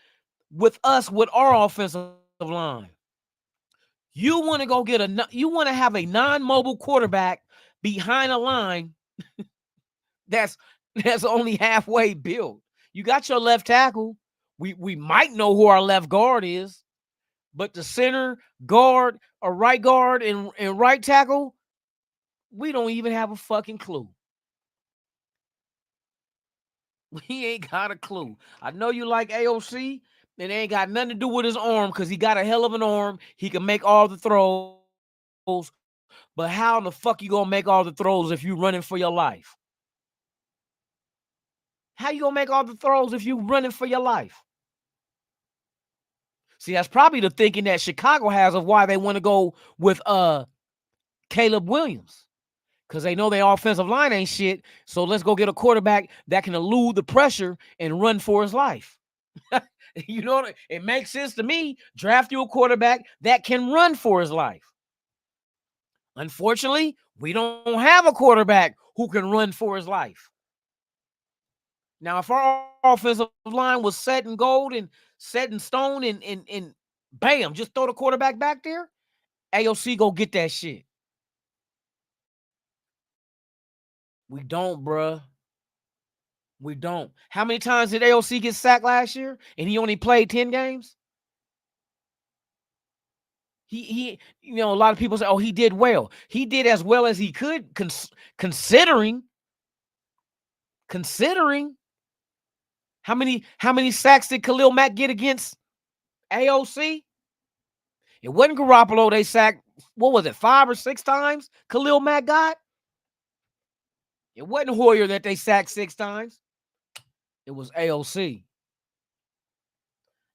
with our offensive line. You want to go you want to have a non-mobile quarterback behind a line that's that's only halfway built. You got your left tackle. We might know who our left guard is, but the center, guard, or right guard and right tackle, we don't even have a fucking clue. We ain't got a clue. I know you like AOC, and it ain't got nothing to do with his arm because he got a hell of an arm. He can make all the throws. But how in the fuck you gonna make all the throws if you running for your life? How you gonna make all the throws if you running for your life? See, that's probably the thinking that Chicago has of why they want to go with Caleb Williams. Because they know their offensive line ain't shit. So let's go get a quarterback that can elude the pressure and run for his life. You know, it makes sense to me. Draft you a quarterback that can run for his life. Unfortunately, we don't have a quarterback who can run for his life. Now, if our offensive line was set in gold and set in stone and bam, just throw the quarterback back there, AOC go get that shit. We don't, bruh. We don't. How many times did AOC get sacked last year and he only played 10 games? He you know, a lot of people say, oh, he did well. He did as well as he could, considering how many sacks did Khalil Mack get against AOC? It wasn't Garoppolo they sacked, what was it, 5 or 6 times Khalil Mack got? It wasn't Hoyer that they sacked 6 times. It was AOC.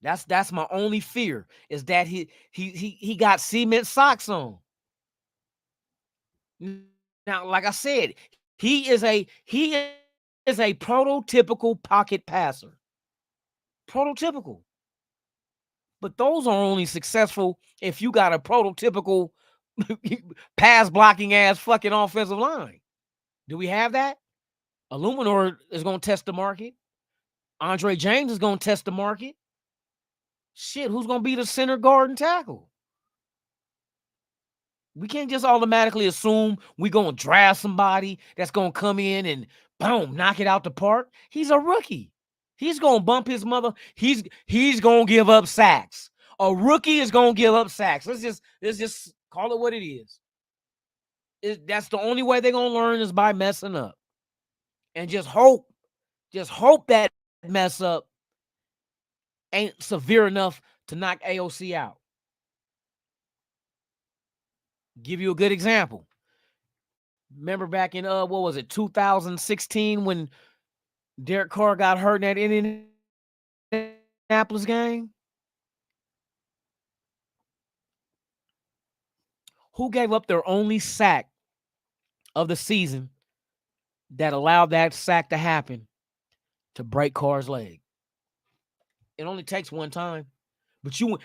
That's my only fear is that he got cement socks on. Now, like I said, he is a prototypical pocket passer. Prototypical. But those are only successful if you got a prototypical pass blocking ass fucking offensive line. Do we have that? Illuminor is going to test the market. Andre James is going to test the market. Shit, who's going to be the center guard and tackle? We can't just automatically assume we're going to draft somebody that's going to come in and boom, knock it out the park. He's a rookie. He's going to bump his mother. He's going to give up sacks. A rookie is going to give up sacks. Let's just call it what it is. That's the only way they're going to learn is by messing up. And just hope that mess up ain't severe enough to knock AOC out. Give you a good example. Remember back in 2016 when Derek Carr got hurt in that Indianapolis game? Who gave up their only sack of the season that allowed that sack to happen to break Carr's leg? It only takes one time.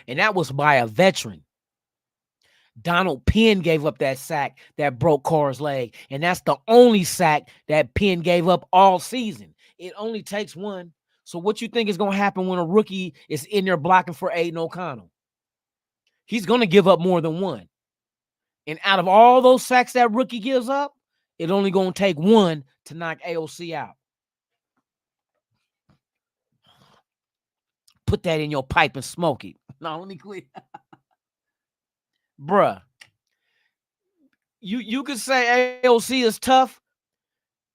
And that was by a veteran. Donald Penn gave up that sack that broke Carr's leg. And that's the only sack that Penn gave up all season. It only takes one. So what you think is going to happen when a rookie is in there blocking for Aiden O'Connell? He's going to give up more than one. And out of all those sacks that rookie gives up, it only going to take one to knock AOC out. Put that in your pipe and smoke it. No, let me quit. Bruh. You could say AOC is tough.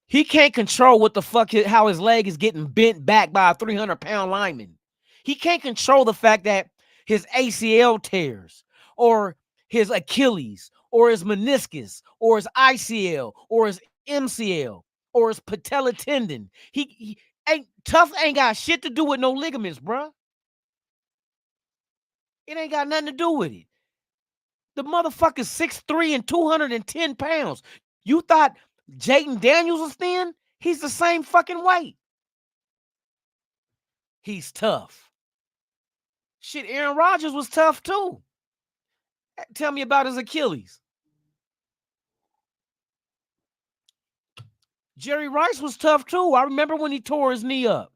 He can't control what the fuck, how his leg is getting bent back by a 300-pound lineman. He can't control the fact that his ACL tears or his Achilles or his meniscus or his ICL or his MCL or his patella tendon. He ain't tough, ain't got shit to do with no ligaments, bruh. It ain't got nothing to do with it. The motherfucker's 6'3" and 210 pounds. You thought Jaden Daniels was thin? He's the same fucking weight. He's tough. Shit, Aaron Rodgers was tough too. Tell me about his Achilles. Jerry Rice was tough too. I remember when he tore his knee up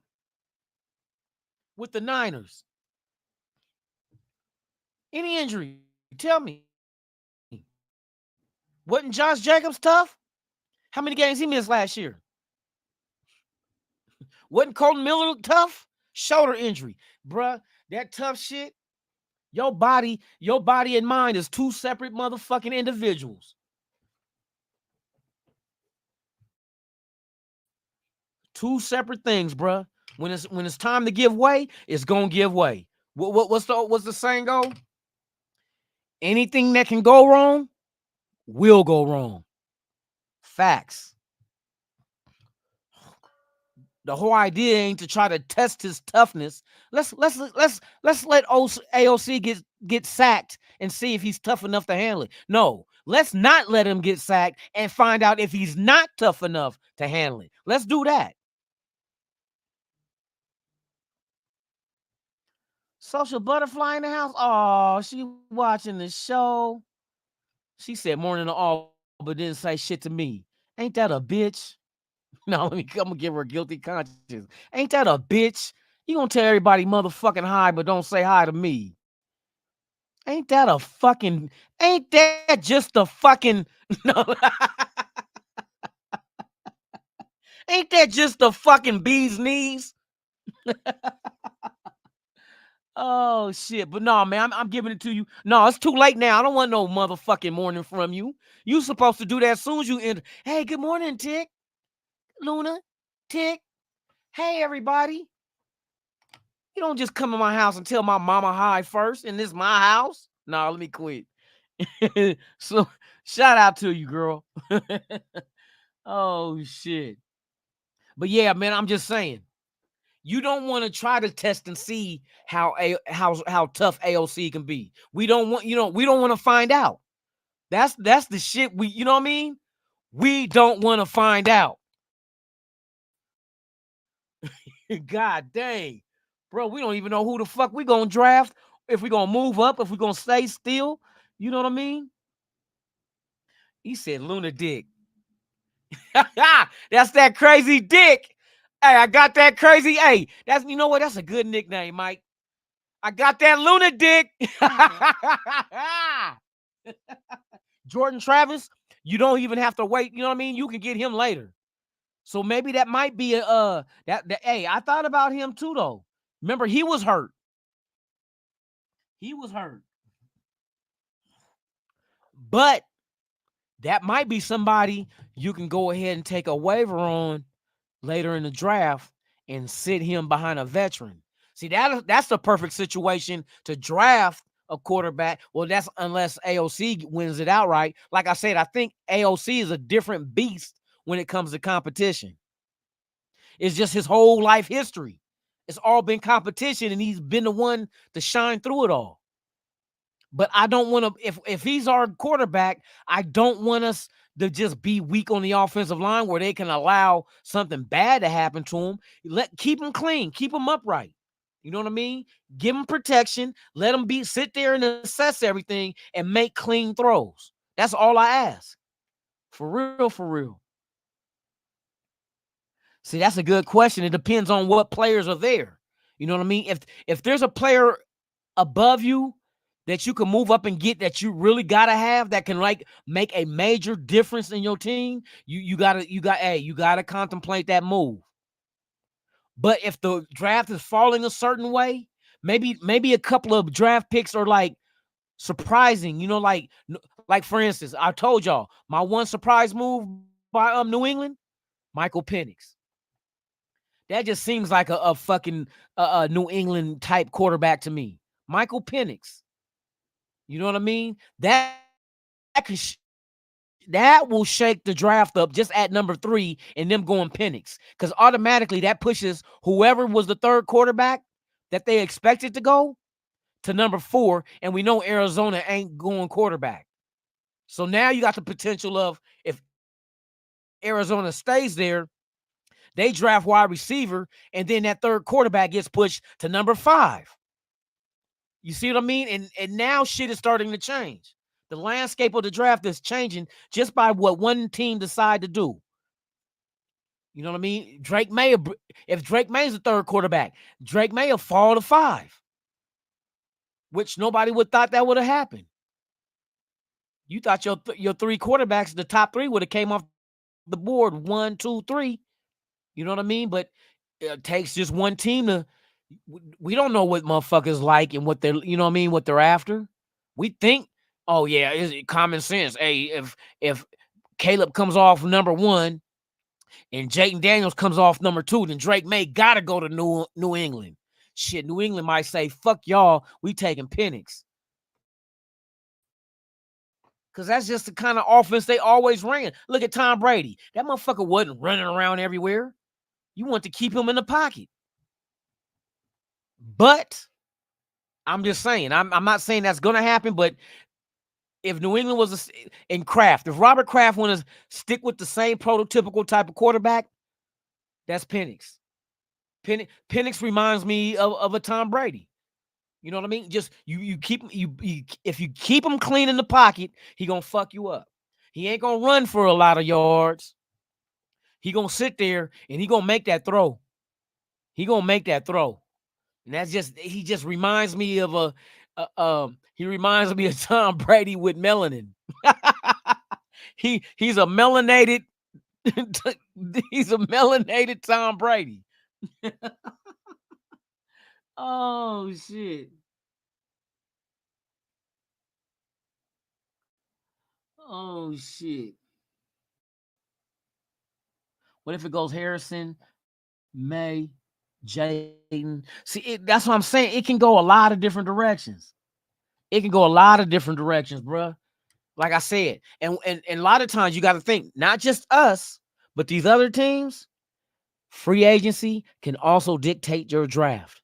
with the Niners. Any injury, tell me. Wasn't Josh Jacobs tough? How many games he missed last year? Wasn't Colton Miller tough? Shoulder injury, bruh. That tough shit. Your body and mind is two separate motherfucking individuals. Two separate things, bruh. When it's time to give way, it's gonna give way. What's the saying go? Anything that can go wrong will go wrong. Facts. The whole idea ain't to try to test his toughness. Let's let AOC get sacked and see if he's tough enough to handle it. No, let's not let him get sacked and find out if he's not tough enough to handle it. Let's do that. Social butterfly in the house. Oh, she watching the show. She said morning to all, but didn't say shit to me. Ain't that a bitch? No, I'm gonna give her a guilty conscience. Ain't that a bitch? You gonna tell everybody motherfucking hi, but don't say hi to me. Ain't that a fucking, ain't that just a fucking, no. Ain't that just a fucking bee's knees? Oh shit. But no, man, I'm giving it to you. No, it's too late now. I don't want no motherfucking morning from you. You supposed to do that as soon as you enter. Hey, good morning, Tick. Luna, Tick. Hey, everybody. You don't just come to my house and tell my mama hi first, and this is my house. No, let me quit. So, shout out to you, girl. Oh shit. But yeah, man, I'm just saying. You don't want to try to test and see how tough AOC can be. We don't want, we don't want to find out. That's the shit we, you know what I mean? We don't want to find out. God dang. Bro, we don't even know who the fuck we gonna draft, if we gonna move up, if we gonna stay still. You know what I mean? He said Lunatik. That's that crazy dick. Hey, I got that crazy. Hey, that's, you know what? That's a good nickname, Mike. I got that Lunatik. Jordan Travis, you don't even have to wait. You know what I mean? You can get him later. So maybe that might be a hey, I thought about him too though. Remember, he was hurt. He was hurt. But that might be somebody you can go ahead and take a waiver on later in the draft and sit him behind a veteran. See, that's the perfect situation to draft a quarterback. Well, that's unless AOC wins it outright. Like I said, I think AOC is a different beast when it comes to competition. It's just his whole life history. It's all been competition, and he's been the one to shine through it all. But I don't want to, if he's our quarterback, I don't want us to just be weak on the offensive line where they can allow something bad to happen to him. Keep him clean, keep him upright. You know what I mean? Give him protection, let him sit there and assess everything and make clean throws. That's all I ask. For real, for real. See, that's a good question. It depends on what players are there. You know what I mean? If there's a player above you that you can move up and get, that you really gotta have, that can like make a major difference in your team, you gotta contemplate that move. But if the draft is falling a certain way, maybe a couple of draft picks are like surprising, like for instance, I told y'all my one surprise move by New England, Michael Penix. That just seems like a fucking New England type quarterback to me. Michael Penix. You know what I mean? That will shake the draft up just at number 3 and them going Penix. Because automatically that pushes whoever was the third quarterback that they expected to go to number 4. And we know Arizona ain't going quarterback. So now you got the potential of, if Arizona stays there, they draft wide receiver, and then that third quarterback gets pushed to number 5. You see what I mean? And now shit is starting to change. The landscape of the draft is changing just by what one team decide to do. You know what I mean? If Drake May is the third quarterback, Drake May will fall to 5, which nobody would thought that would have happened. You thought your 3 quarterbacks, the top 3, would have came off the board 1, 2, 3. You know what I mean? But It takes just one team to. We don't know what motherfuckers like and what they're, you know what I mean, what they're after. We think, oh yeah, it's common sense. Hey, if Caleb comes off number 1 and Jayden Daniels comes off number 2, then Drake May gotta go to New England. Shit, New England might say, fuck y'all, we taking Penix. Because that's just the kind of offense they always ran. Look at Tom Brady. That motherfucker wasn't running around everywhere. You want to keep him in the pocket. But I'm just saying, I'm not saying that's going to happen, but if New England was in Kraft, if Robert Kraft wanted to stick with the same prototypical type of quarterback, that's Penix. Penix reminds me of a Tom Brady. You know what I mean? Just you keep you if you keep him clean in the pocket, he gonna fuck you up. He ain't gonna run for a lot of yards. He gonna sit there and he gonna make that throw. He gonna make that throw, and that's just he just reminds me of he reminds me of Tom Brady with melanin. He's a melanated he's a melanated Tom Brady. Oh shit. Oh shit. What if it goes Harrison, May, Jaden? See, that's what I'm saying. It can go a lot of different directions. It can go a lot of different directions, bruh. Like I said, and a lot of times you got to think, not just us, but these other teams, free agency can also dictate your draft.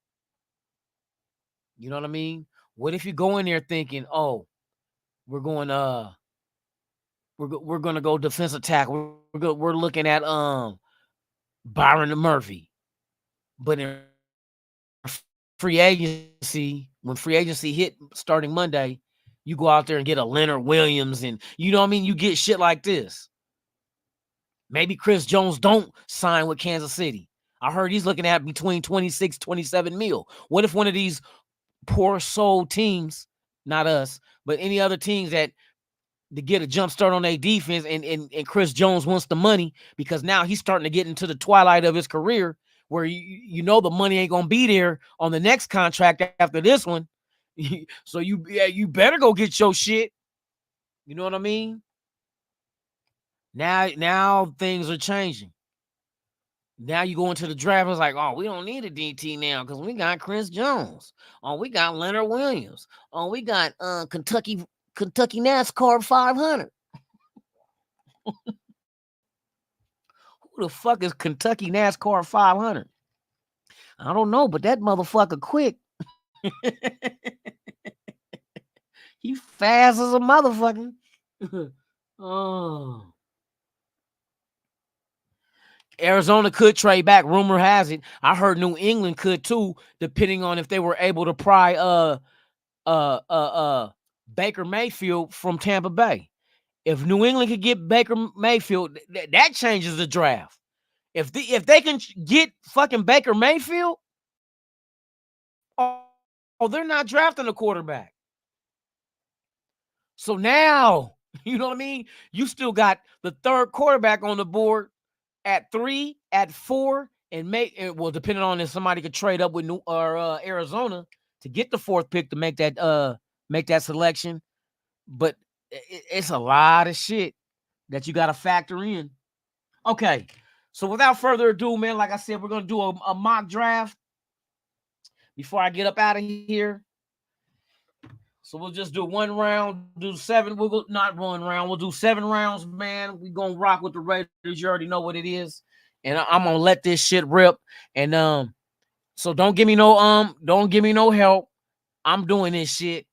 You know what I mean? What if you go in there thinking, oh, we're going we're gonna go defensive tackle. We're looking at Byron Murphy, but in free agency, when free agency hit starting Monday, you go out there and get a Leonard Williams, and you know what I mean? You get shit like this. Maybe Chris Jones don't sign with Kansas City. I heard he's looking at between 26, 27 mil. What if one of these poor soul teams, not us, but any other teams that to get a jump start on their defense and Chris Jones wants the money because now he's starting to get into the twilight of his career where you know the money ain't gonna be there on the next contract after this one. So you better go get your shit. You know what I mean? Now things are changing. Now you go into the draft, it's like, oh, we don't need a DT now because we got Chris Jones. Oh, we got Leonard Williams. Oh, we got Kentucky NASCAR 500. Who the fuck is Kentucky NASCAR 500? I don't know, but that motherfucker quick. He fast as a motherfucker. Oh. Arizona could trade back. Rumor has it. I heard New England could too, depending on if they were able to pry Baker Mayfield from Tampa Bay. If New England could get Baker Mayfield, that changes the draft. If they can get fucking Baker Mayfield, oh, they're not drafting a quarterback. So now, you know what I mean? You still got the third quarterback on the board at 3, at 4, and well, depending on if somebody could trade up with Arizona to get the 4th pick to make that selection. But it's a lot of shit that you got to factor in. Okay, so without further ado, man, like I said, we're gonna do a mock draft before I get up out of here. So we'll just do one round, do 7. We'll go not one round. We'll do 7 rounds, man. We're gonna rock with the Raiders. You already know what it is, and I'm gonna let this shit rip. And so don't give me no help. I'm doing this shit,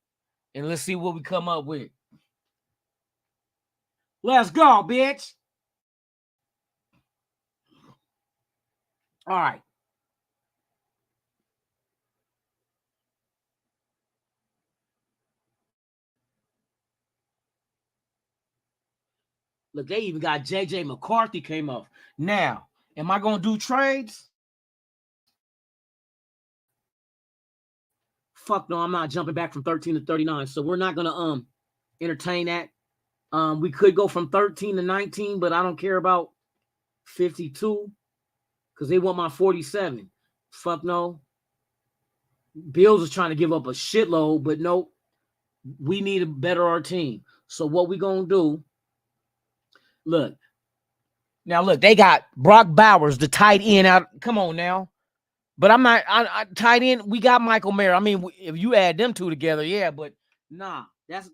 and let's see what we come up with. Let's go, bitch. All right. Look, they even got JJ McCarthy came up. Now, am I gonna do trades? Fuck no, I'm not jumping back from 13 to 39. So we're not gonna entertain that. We could go from 13 to 19, but I don't care about 52 because they want my 47. Fuck no. Bills is trying to give up a shitload, but nope. We need to better our team. So what we gonna do? Look, now look, they got Brock Bowers, the tight end out. Come on now. But I'm not I tight end. We got Michael Mayer. I mean, if you add them two together, yeah, but nah, that's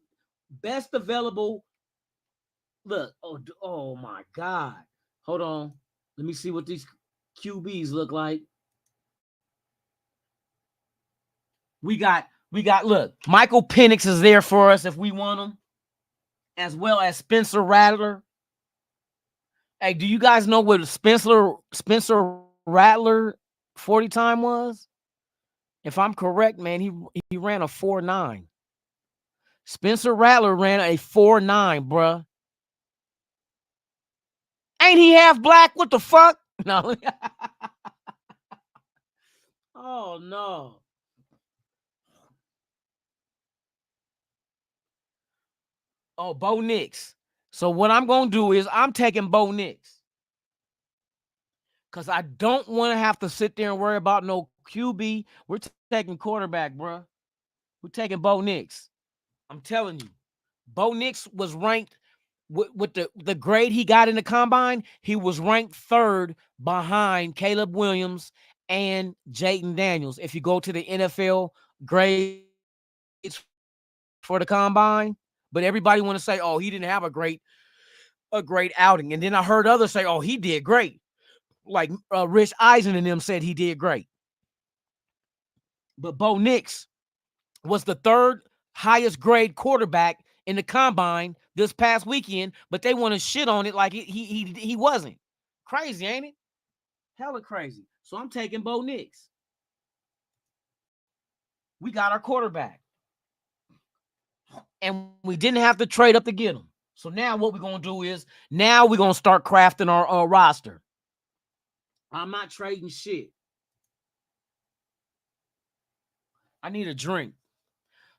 best available. Look, oh my God. Hold on. Let me see what these QBs look like. Look, Michael Penix is there for us if we want him, as well as Spencer Rattler. Hey, do you guys know what Spencer Rattler 40 time was? If I'm correct, man, he ran a 4.9. Spencer Rattler ran a 4.9, bruh. Ain't he half black? What the fuck? No. Oh no. Oh, Bo Nix. So what I'm gonna do is I'm taking Bo Nix. Because I don't want to have to sit there and worry about no QB. We're taking quarterback, bruh. We're taking Bo Nix. I'm telling you. Bo Nix was ranked with the grade he got in the combine. He was ranked third behind Caleb Williams and Jayden Daniels. If you go to the NFL grades for the combine, but everybody want to say, oh, he didn't have a great outing. And then I heard others say, oh, he did great. Like Rich Eisen and them said he did great. But Bo Nix was the third highest grade quarterback in the combine this past weekend, but they want to shit on it like he wasn't. Crazy, ain't it? Hella crazy. So I'm taking Bo Nix. We got our quarterback. And we didn't have to trade up to get him. So now what we're going to do is now we're going to start crafting our roster. I'm not trading shit. I need a drink.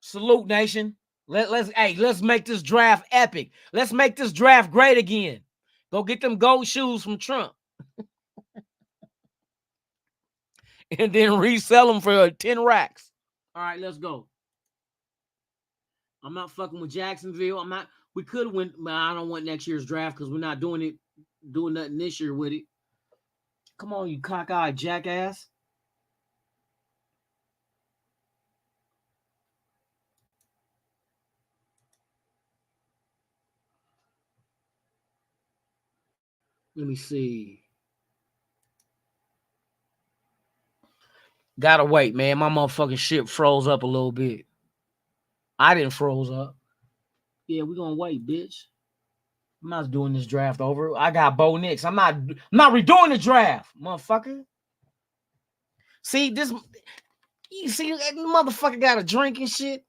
Salute, nation. Let's make this draft epic. Let's make this draft great again. Go get them gold shoes from Trump. And then resell them for 10 racks. All right, let's go. I'm not fucking with Jacksonville. We could win, but I don't want next year's draft because we're not doing nothing this year with it. Come on, you cockeyed jackass. Let me see. Gotta wait, man. My motherfucking shit froze up a little bit. I didn't froze up. Yeah, we're gonna wait, bitch. I'm not doing this draft over. I got Bo Nix. I'm not redoing the draft, motherfucker. See, you see that motherfucker got a drink and shit.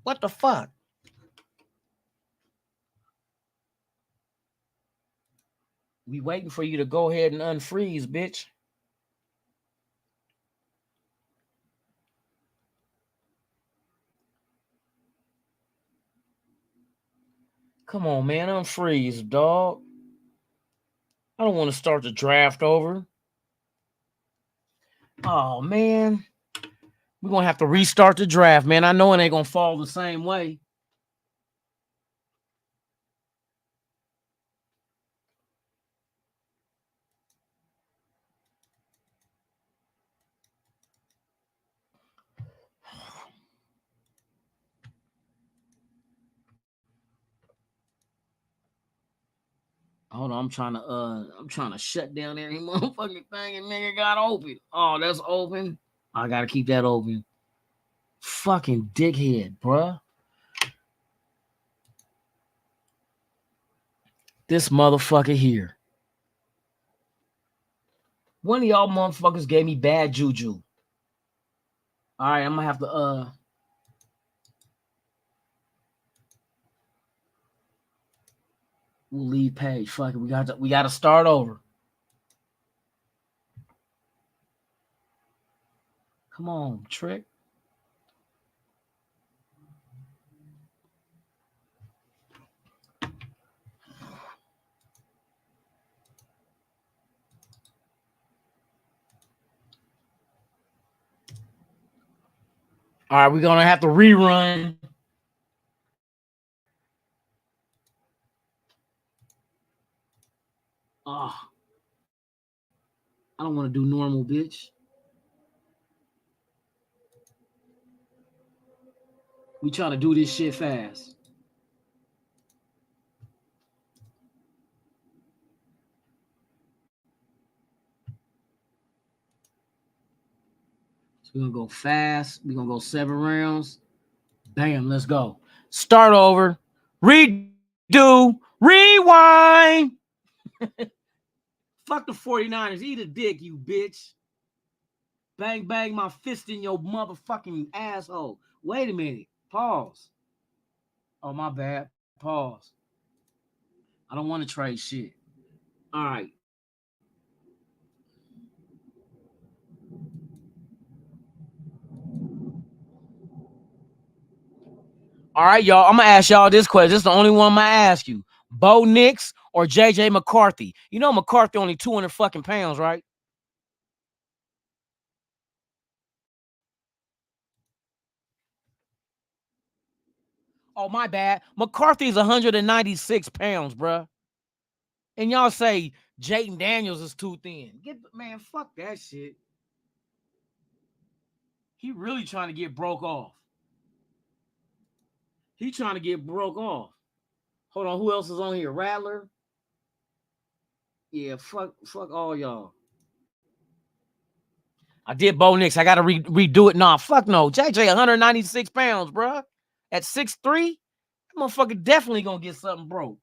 What the fuck? We waiting for you to go ahead and unfreeze, bitch. Come on, man, unfreeze, dog. I don't want to start the draft over. Oh, man. We're going to have to restart the draft, man. I know it ain't going to fall the same way. Hold on, I'm trying to shut down every motherfucking thing and nigga got open. Oh, that's open. I gotta keep that open. Fucking dickhead, bruh. This motherfucker here. One of y'all motherfuckers gave me bad juju. All right, I'm gonna have to we'll leave page. Fuck it. We gotta start over. Come on, Trick. All right, we're gonna have to rerun. Oh, I don't want to do normal, bitch. We trying to do this shit fast. So we're gonna go fast. We're gonna go 7 rounds. Bam, let's go. Start over. Redo. Rewind. Fuck the 49ers. Eat a dick, you bitch. Bang, bang my fist in your motherfucking asshole. Wait a minute. Pause. Oh, my bad. Pause. I don't want to trade shit. All right. All right, y'all. I'm gonna ask y'all this question. This is the only one I'm gonna ask you. Bo Nix or JJ McCarthy? You know McCarthy only 200 fucking pounds, right? Oh, my bad. McCarthy's 196 pounds, bruh. And y'all say Jayden Daniels is too thin. Man, fuck that shit. He really trying to get broke off. He trying to get broke off. Hold on, who else is on here? Rattler? Yeah, fuck all y'all. I did Bo Nix. I gotta redo it. Nah, fuck no. JJ 196 pounds, bruh. At 6'3", that motherfucker definitely gonna get something broke.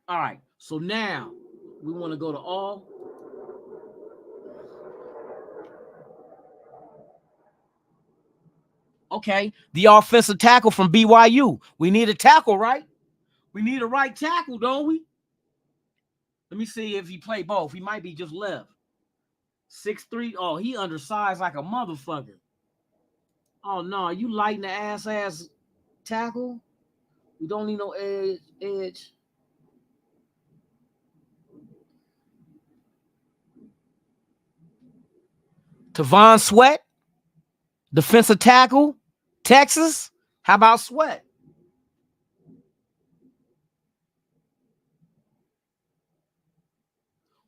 All right, so now we want to go to all. Okay, the offensive tackle from BYU. We need a tackle, right? We need a right tackle, don't we? Let me see if he played both. He might be just left. 6'3". Oh, he undersized like a motherfucker. Oh no, you lighting the ass tackle? We don't need no edge. Tavon Sweat, defensive tackle, Texas. How about Sweat?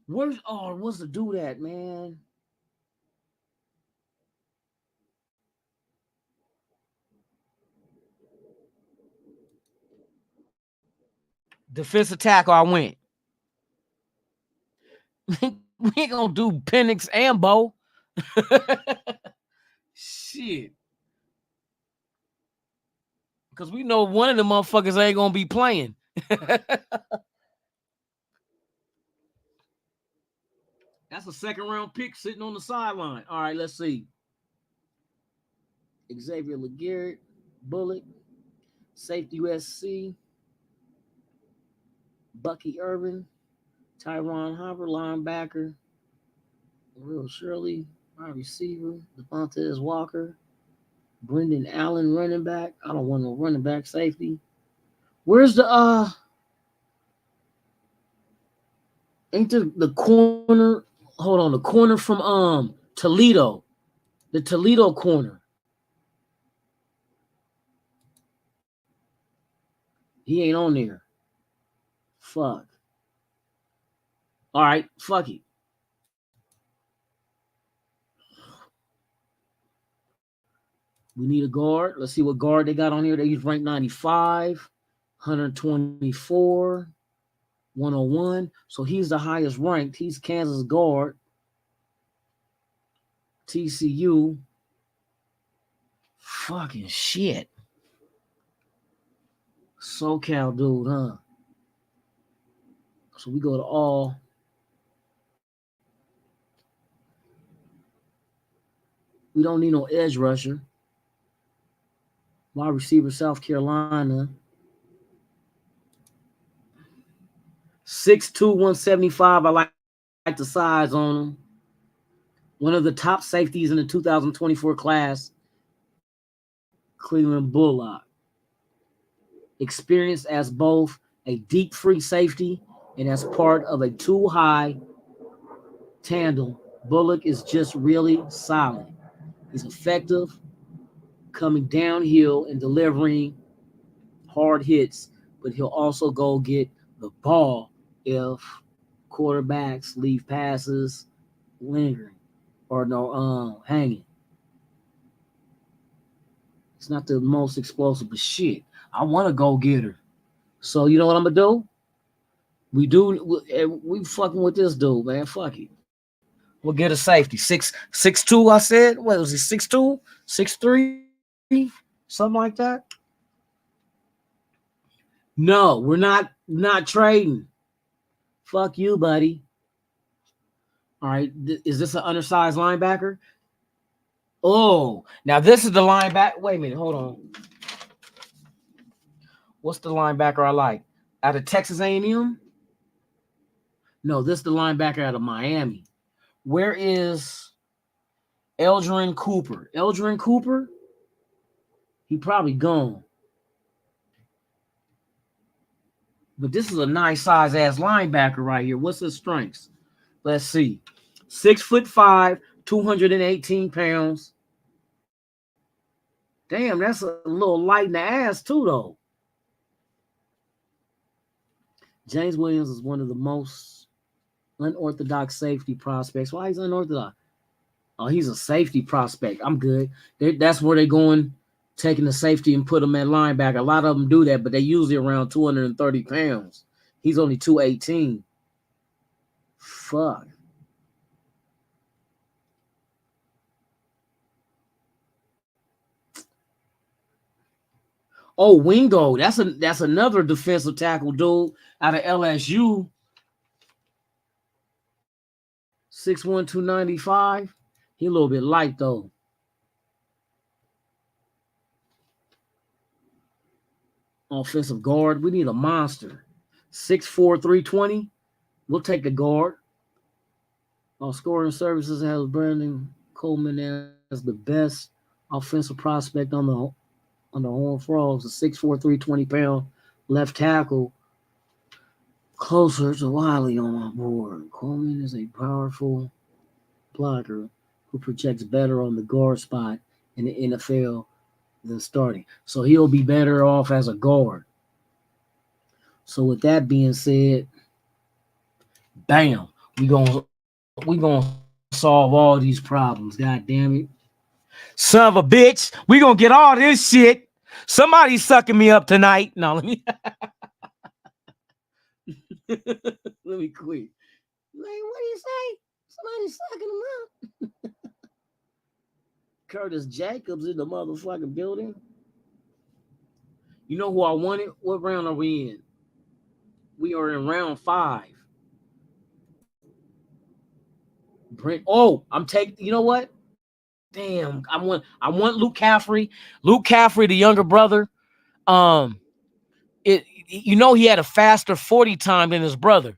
What's the do that, man? Defensive tackle, I went. We ain't gonna do Penix and Bo. Shit. Because we know one of the motherfuckers ain't gonna be playing. That's a second round pick sitting on the sideline. All right, let's see. Xavier Legarrette, Bullock, safety USC, Bucky Irvin, Tyron Hopper, linebacker, Will Shirley, wide receiver, Devontae Walker, Brendan Allen, running back. I don't want no running back, safety. Where's the ain't the corner? Hold on, the corner from Toledo. The Toledo corner. He ain't on there. Fuck. All right, fuck it. We need a guard. Let's see what guard they got on here. He's ranked 95, 124, 101. So he's the highest ranked. He's Kansas guard. TCU. Fucking shit. SoCal dude, huh? So we go to all. We don't need no edge rusher. Wide receiver, South Carolina. 6'2", 175. I like the size on him. One of the top safeties in the 2024 class. Cleveland Bullock. Experienced as both a deep free safety and as part of a 2 high tandem. Bullock is just really solid. He's effective coming downhill and delivering hard hits, but he'll also go get the ball if quarterbacks leave passes lingering or no hanging. It's not the most explosive, but shit, I want to go get her. So you know what I'm gonna do? We fucking with this dude, man. Fuck it. We'll get a safety. 6'2", I said. What was he? 6'2", 6'3", something like that. No, we're not trading. Fuck you, buddy. All right. Is this an undersized linebacker? Oh, now this is the linebacker. Wait a minute. Hold on. What's the linebacker I like? Out of Texas A&M? No, this is the linebacker out of Miami. Where is Eldrin Cooper? Eldrin Cooper? He probably gone. But this is a nice size ass linebacker right here. What's his strengths? Let's see. 6'5", 218 pounds. Damn, that's a little light in the ass too, though. James Williams is one of the most unorthodox safety prospects. Why he's unorthodox? Oh, he's a safety prospect. I'm good. That's where they're going, taking the safety and put him at linebacker. A lot of them do that, but they usually around 230 pounds. He's only 218. Fuck. Oh, Wingo. That's another defensive tackle dude out of LSU. 6'1", 295. He a little bit light though. Offensive guard. We need a monster. 6'4", 320. We'll take the guard. Our scoring services has Brandon Coleman as the best offensive prospect on the Horned Frogs. A 6'4", 320-pound left tackle. Closer to Wiley on my board. Coleman is a powerful blocker who projects better on the guard spot in the NFL than starting. So he'll be better off as a guard. So with that being said, bam, we gonna solve all these problems. God damn it. Son of a bitch, we gonna get all this shit. Somebody's sucking me up tonight. No, let me let me quit. Like, what do you say? Somebody's sucking him up. Curtis Jacobs in the motherfucking building. You know who I wanted? What round are we in? We are in round 5. Brent. Oh, I'm taking. You know what? Damn, I want Luke Caffrey. Luke Caffrey, the younger brother. He had a faster 40 time than his brother.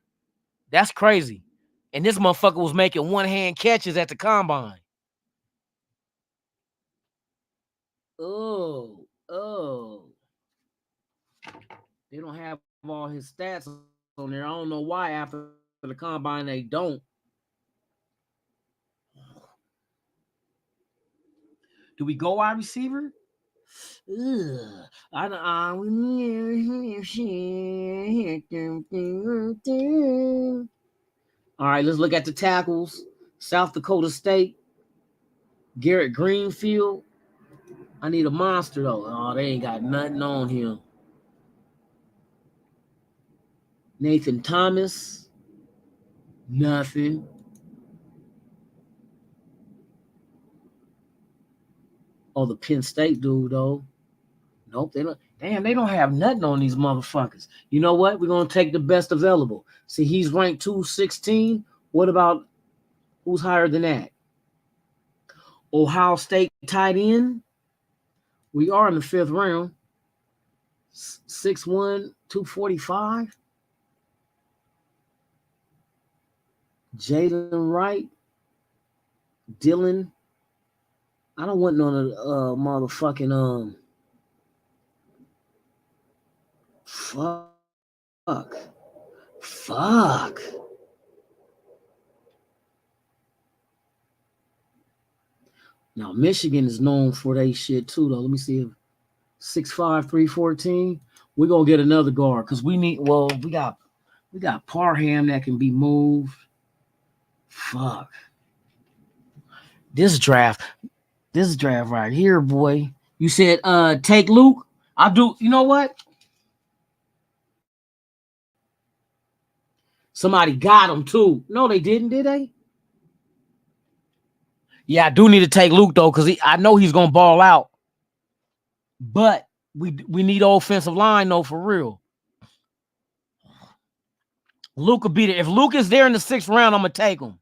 That's crazy. And this motherfucker was making one-hand catches at the combine. Oh. They don't have all his stats on there. I don't know why after the combine they don't. Do we go wide receiver? All right, let's look at the tackles. South Dakota State, Garrett Greenfield. I need a monster though. Oh, they ain't got nothing on him. Nathan Thomas, nothing. Oh, the Penn State dude though. Nope, they don't. Damn, they don't have nothing on these motherfuckers. You know what? We're gonna take the best available. See, he's ranked 216. What about who's higher than that? Ohio State tight end. We are in the 5th round. 6'1", 245. Jalen Wright. Dylan. I don't want none of the motherfucking Fuck. Now Michigan is known for their shit too, though. Let me see if 6'5", 314. We're gonna get another guard because we need. Well, we got Parham that can be moved. Fuck this draft. This draft right here, boy. You said take Luke. I do. You know what? Somebody got him too. No, they didn't, did they? Yeah, I do need to take Luke though, because I know he's gonna ball out. But we need offensive line though, for real. Luke will beat it. If Luke is there in the 6th round, I'm gonna take him.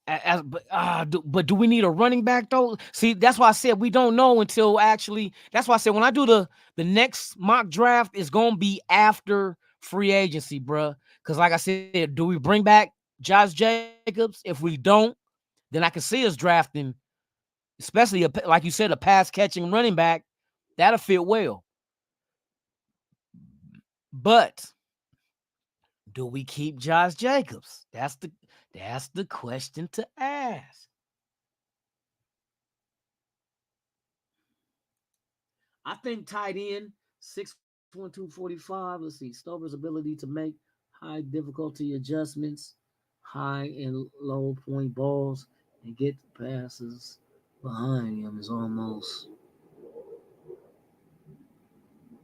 But do we need a running back though? See, that's why I said we don't know until actually. That's why I said when I do the next mock draft, it's gonna be after free agency, bruh. Because like I said, do we bring back Josh Jacobs? If we don't, then I can see us drafting, especially like you said, a pass catching running back. That'll fit well. But do we keep Josh Jacobs? That's the question to ask. I think tight end 6'1", 245. Let's see. Stover's ability to make high difficulty adjustments, high and low point balls, and get the passes behind him is almost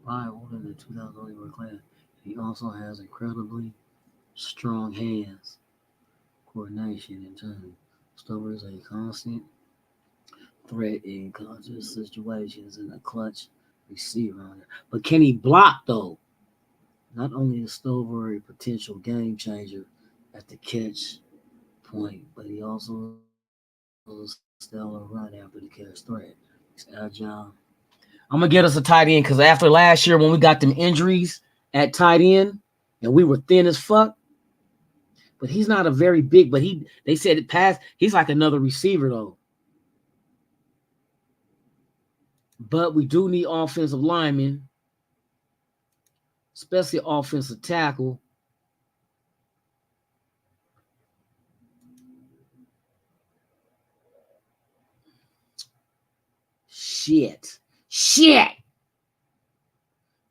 rivaled in the 2021 class. He also has incredibly strong hands, coordination, and timing. Stover is a constant threat in conscious situations and a clutch receiver on it. But can he block though? Not only is Stover a potential game changer at the catch point, but he also is a stellar run after the catch threat. He's agile. I'm gonna get us a tight end because after last year when we got them injuries at tight end and we were thin as fuck, but he's not a very big. But they said it passed. He's like another receiver though. But we do need offensive linemen, especially offensive tackle. Shit.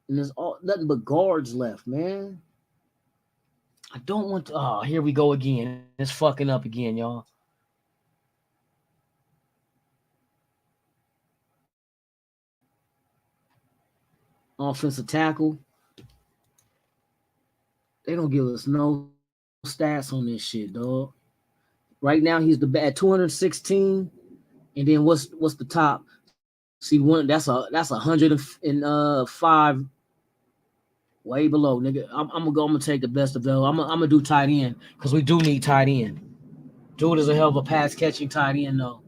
And there's nothing but guards left, man. I don't want to. Oh, here we go again. It's fucking up again, y'all. Offensive tackle. They don't give us no stats on this shit, dog. Right now he's at 216, and then what's the top? See, one that's 105, way below, nigga. I'm gonna take the best of those. I'm gonna do tight end because we do need tight end. Dude is a hell of a pass catching tight end though.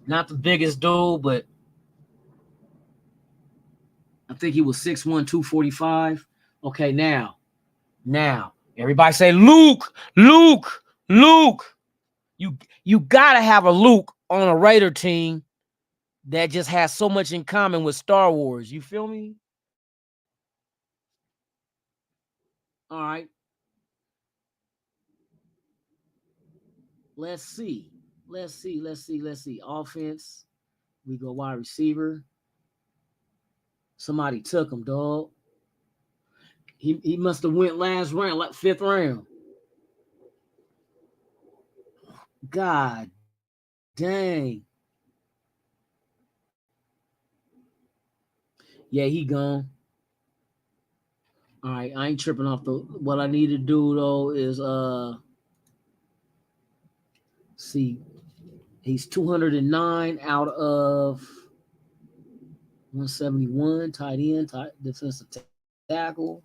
Not the biggest dude, but I think he was 6'1", 245. Okay, now, everybody say Luke. You gotta have a Luke on a Raider team that just has so much in common with Star Wars. You feel me? All right. Let's see. Offense. We go wide receiver. Somebody took him, dog. He must have went last round, like 5th round. God dang. Yeah, he gone. All right, I ain't tripping off the. What I need to do though is see, he's 209 out of 171. Tight end, defensive tackle.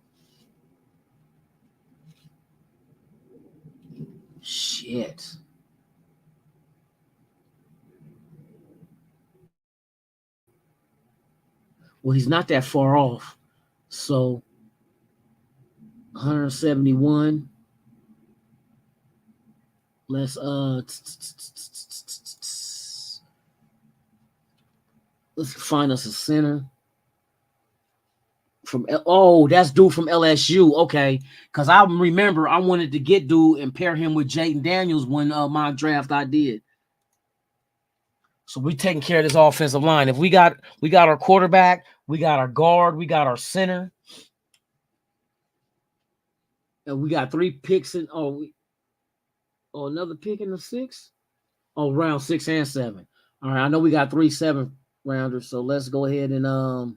Shit. Well, he's not that far off. So 171. Let's find us a center. That's dude from LSU. Okay, because I remember I wanted to get dude and pair him with Jaden Daniels when my draft I did. So we taking care of this offensive line. If we got our quarterback, we got our guard, we got our center, and we got 3 picks in. Another pick in the 6. Round 6 and 7. All right, I know we got 3 7-rounders, so let's go ahead and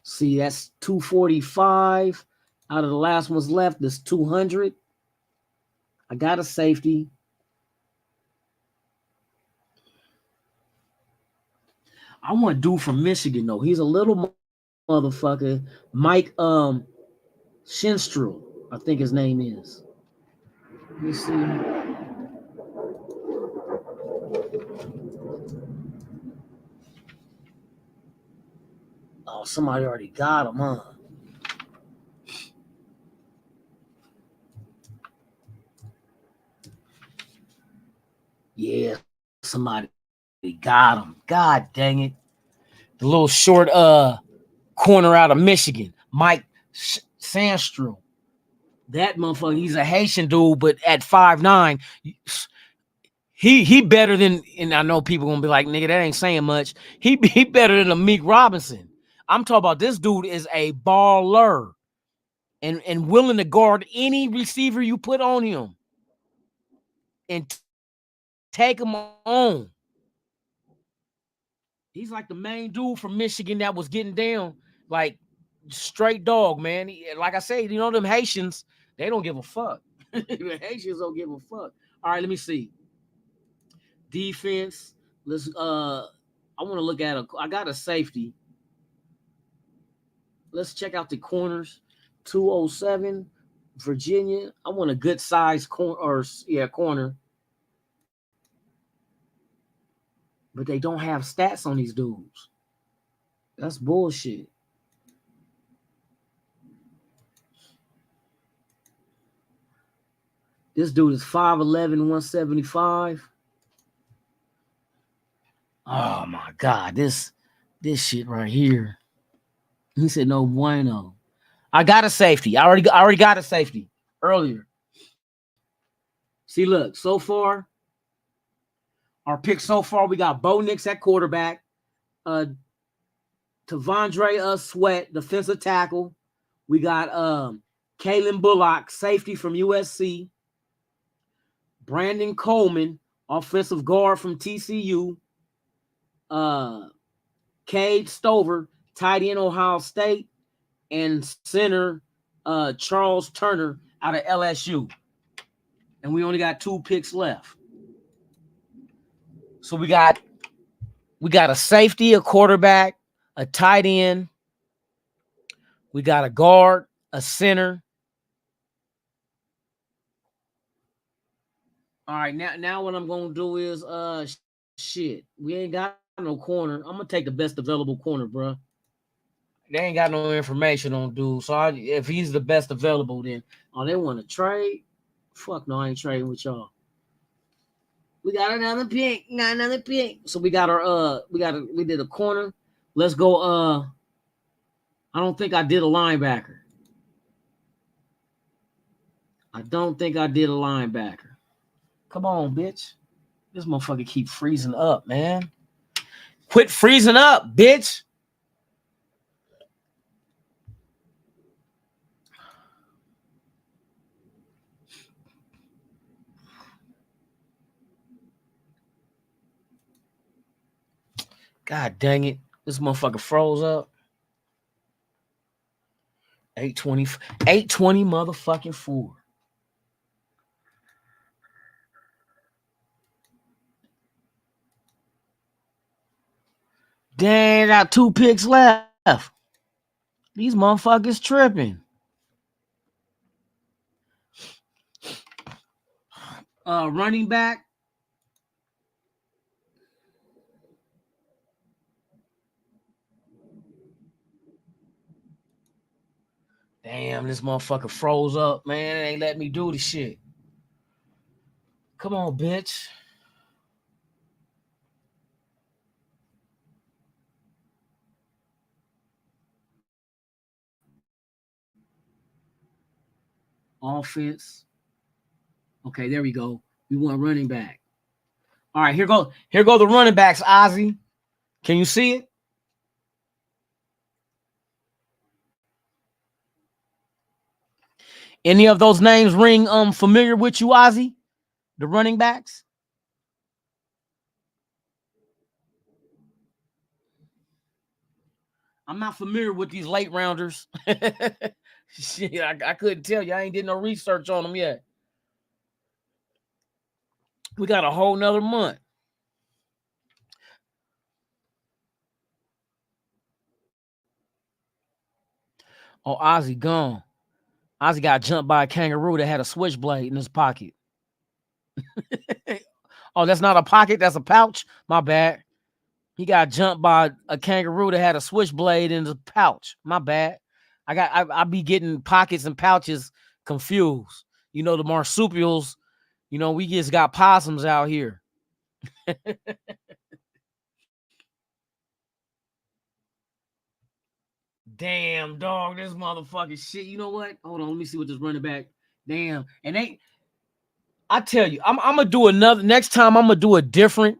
see. That's 245. Out of the last ones left, there's 200. I got a safety. I want a dude from Michigan though. He's a little motherfucker. Mike Shinstrel, I think his name is. Let me see. Oh, somebody already got him, huh? Yeah, somebody got him. God dang it. The little short corner out of Michigan, Mike Sandstrom. That motherfucker, he's a Haitian dude, but at 5'9", he better than, and I know people gonna be like, nigga, that ain't saying much. He better than a Meek Robinson. I'm talking about this dude is a baller and willing to guard any receiver you put on him and take him on. He's like the main dude from Michigan that was getting down like straight dog, man. Like I say, you know them Haitians, they don't give a fuck. The Haitians don't give a fuck. All right, let me see. Defense. Let's I want to look at I got a safety. Let's check out the corners. 207, Virginia. I want a good size corner. But they don't have stats on these dudes. That's bullshit. This dude is 5'11", 175. Oh my God, this shit right here. He said no bueno. I got a safety. I already got a safety earlier. See, look, so far, our picks so far, we got Bo Nix at quarterback, Tavondre Sweat, defensive tackle. We got Kalen Bullock, safety from USC. Brandon Coleman, offensive guard from TCU. Cade Stover, tight end, Ohio State. And center Charles Turner out of LSU. And we only got 2 picks left. So we got a safety, a quarterback, a tight end. We got a guard, a center. All right, now what I'm gonna do is shit. We ain't got no corner. I'm gonna take the best available corner, bro. They ain't got no information on dude. So if he's the best available, then they want to trade. Fuck no, I ain't trading with y'all. We got another pick. So we got our we did a corner. Let's go. I don't think I did a linebacker. Come on, bitch. This motherfucker keep freezing up, man. Quit freezing up, bitch. God dang it. This motherfucker froze up. 820 motherfucking 4. Dang, got 2 picks left. These motherfuckers tripping. Running back. Damn, this motherfucker froze up, man. It ain't let me do the shit. Come on, bitch. Offense. Okay, there we go. We want running back. All right, here go the running backs, Ozzy. Can you see it? Any of those names ring familiar with you, Ozzy? The running backs? I'm not familiar with these late rounders. Shit, I couldn't tell you. I ain't did no research on them yet. We got a whole nother month. Oh, Ozzy gone. Ozzy got jumped by a kangaroo that had a switchblade in his pocket. Oh, that's not a pocket. That's a pouch. My bad. He got jumped by a kangaroo that had a switchblade in his pouch. My bad. I be getting pockets and pouches confused. You know, the marsupials, you know, we just got possums out here. Damn, dog, this motherfucking shit. You know what? Hold on, let me see what this running back. Damn. And I tell you, I'm gonna do another next time. I'm gonna do a different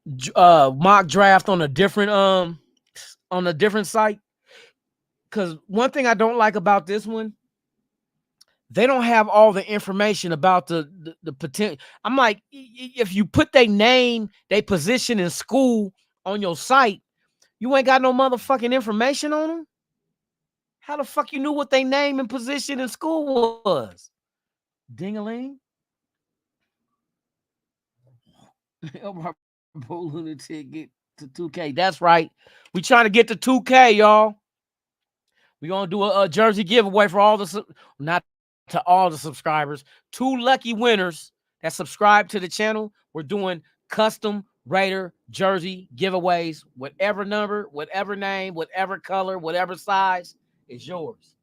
mock draft on a different site. Cause one thing I don't like about this one, they don't have all the information about the potential. I'm like, if you put their name, they position in school on your site, you ain't got no motherfucking information on them. How the fuck you knew what they name and position in school was? Ding-a-ling. Lunatik get to 2K. That's right. We trying to get to 2K, y'all. We're gonna do a jersey giveaway for all the not to all the subscribers. 2 lucky winners that subscribe to the channel. We're doing custom Raider jersey giveaways. Whatever number, whatever name, whatever color, whatever size is yours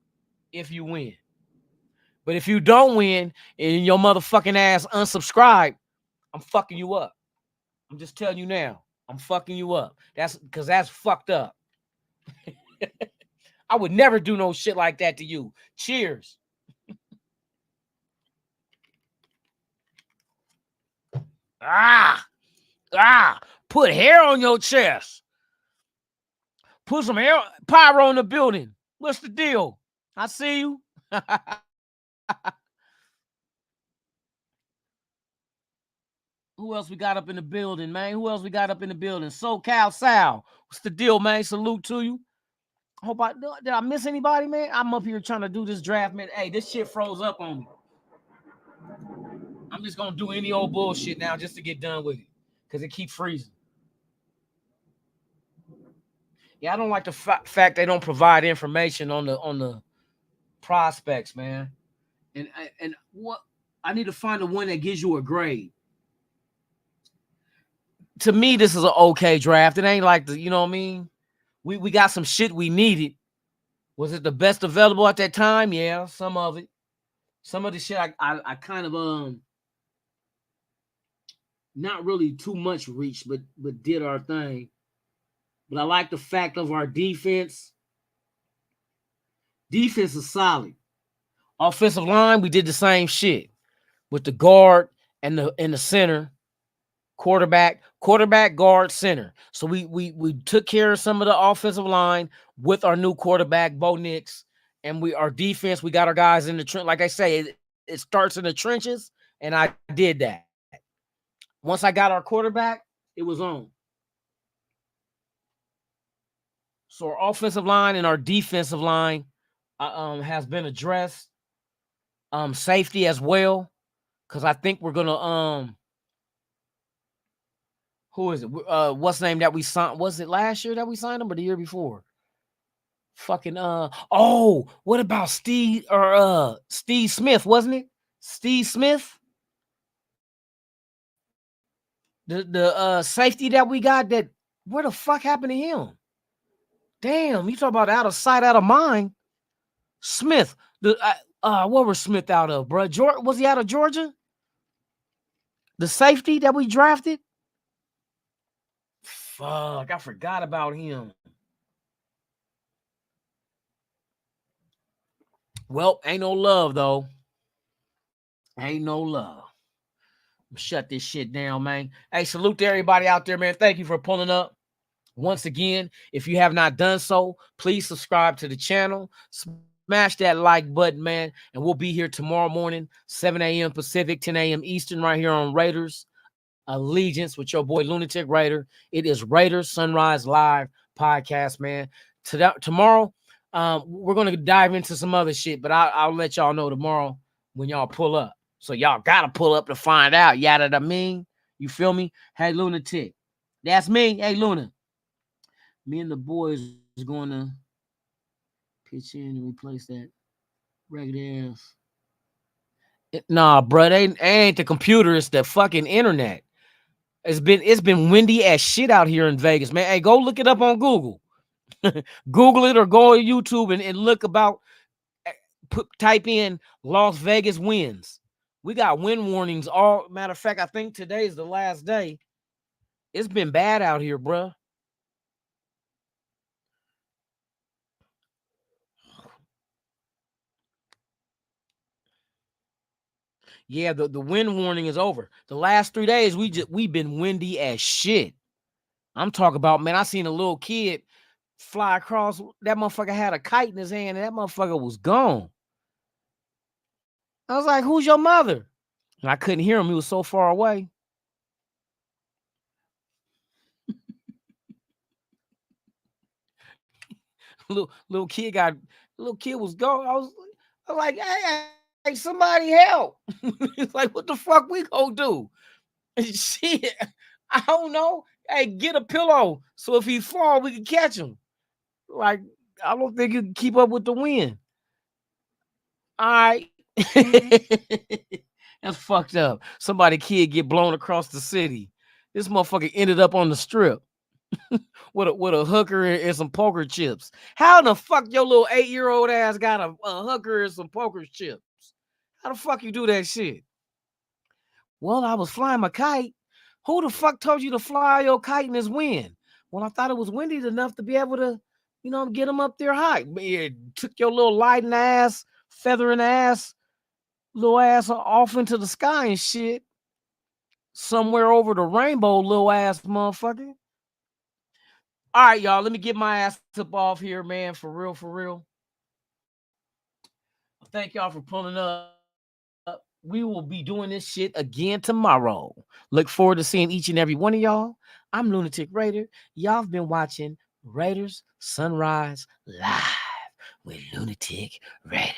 if you win. But if you don't win and your motherfucking ass unsubscribe, I'm fucking you up. I'm just telling you now. I'm fucking you up. That's because that's fucked up. I would never do no shit like that to you. Cheers. Put hair on your chest. Put some hair, pyro in the building. What's the deal? I see you. Who else we got up in the building, man? Who else we got up in the building? SoCal Sal. What's the deal, man? Salute to you. Did I miss anybody, man? I'm up here trying to do this draft, man. Hey, this shit froze up on me. I'm just gonna do any old bullshit now just to get done with it, because it keeps freezing. Yeah, I don't like the fact they don't provide information on the prospects, man. And what I need to find the one that gives you a grade. To me, this is an okay draft. It ain't like you know what I mean? We got some shit we needed. Was it the best available at that time? Yeah, some of it. Some of the shit I kind of not really too much reach, but did our thing. But I like the fact of our defense. Defense is solid. Offensive line, we did the same shit with the guard and the center. Quarterback, guard, center. So we took care of some of the offensive line with our new quarterback, Bo Nix, and our defense. We got our guys in the trench. Like I say, it starts in the trenches, and I did that. Once I got our quarterback, it was on. So our offensive line and our defensive line has been addressed. Safety as well, because I think we're gonna who is it? What's the name that we signed? Was it last year that we signed him or the year before? Fucking what about Steve Smith, wasn't it? Steve Smith? The safety that we got, that where the fuck happened to him? Damn, you talk about out of sight, out of mind. Smith, what was Smith out of, bro? Was he out of Georgia? The safety that we drafted? Fuck, I forgot about him. Well, ain't no love though. Ain't no love. Shut this shit down, man. Hey, salute to everybody out there, man. Thank you for pulling up. Once again, if you have not done so, please subscribe to the channel. Smash that like button, man. And we'll be here tomorrow morning, 7 a.m. Pacific, 10 a.m. Eastern, right here on Raiders Allegiance with your boy Lunatic Raider. It is Raiders Sunrise Live podcast, man. Tomorrow, we're going to dive into some other shit, but I'll let y'all know tomorrow when y'all pull up. So y'all got to pull up to find out. Yada da mean. You feel me? Hey, Lunatic. That's me. Hey, Luna. Me and the boys is going to pitch in and replace that regular ass. Nah, bro, it ain't the computer. It's the fucking internet. It's been windy as shit out here in Vegas, man. Hey, go look it up on Google. Google it or go on YouTube and look about. Type in Las Vegas winds. We got wind warnings. All matter of fact, I think today is the last day. It's been bad out here, bro. Yeah, the wind warning is over. The last 3 days we've been windy as shit. I'm talking about, man, I seen a little kid fly across. That motherfucker had a kite in his hand and that motherfucker was gone. I was like, who's your mother? And I couldn't hear him. He was so far away. little kid was gone. I was like, hey, somebody help. It's like, what the fuck we gonna do? Shit, I don't know. Hey, get a pillow so if he fall, we can catch him. Like, I don't think you can keep up with the wind. All right. That's fucked up. Kid get blown across the city. This motherfucker ended up on the strip with a hooker and some poker chips. How the fuck your little 8-year-old ass got a hooker and some poker chips? How the fuck you do that shit? Well, I was flying my kite. Who the fuck told you to fly your kite in this wind? Well, I thought it was windy enough to be able to, get them up there high. It took your little lighting ass, feathering ass, little ass off into the sky and shit. Somewhere over the rainbow, little ass motherfucker. All right, y'all. Let me get my ass up off here, man. For real, for real. Thank y'all for pulling up. We will be doing this shit again tomorrow. Look forward to seeing each and every one of y'all. I'm Lunatic Raider. Y'all have been watching Raiders Sunrise Live with Lunatic Raider.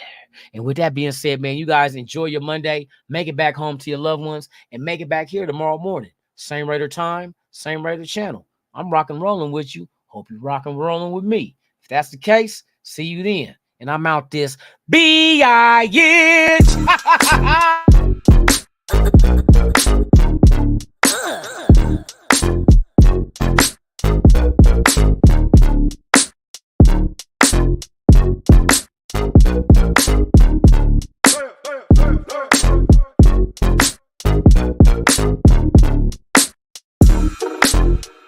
And with that being said, man, you guys enjoy your Monday. Make it back home to your loved ones and make it back here tomorrow morning. Same Raider time, same Raider channel. I'm rock and rolling with you. Hope you rock and rolling with me. If that's the case, see you then. And I'm out this bitch.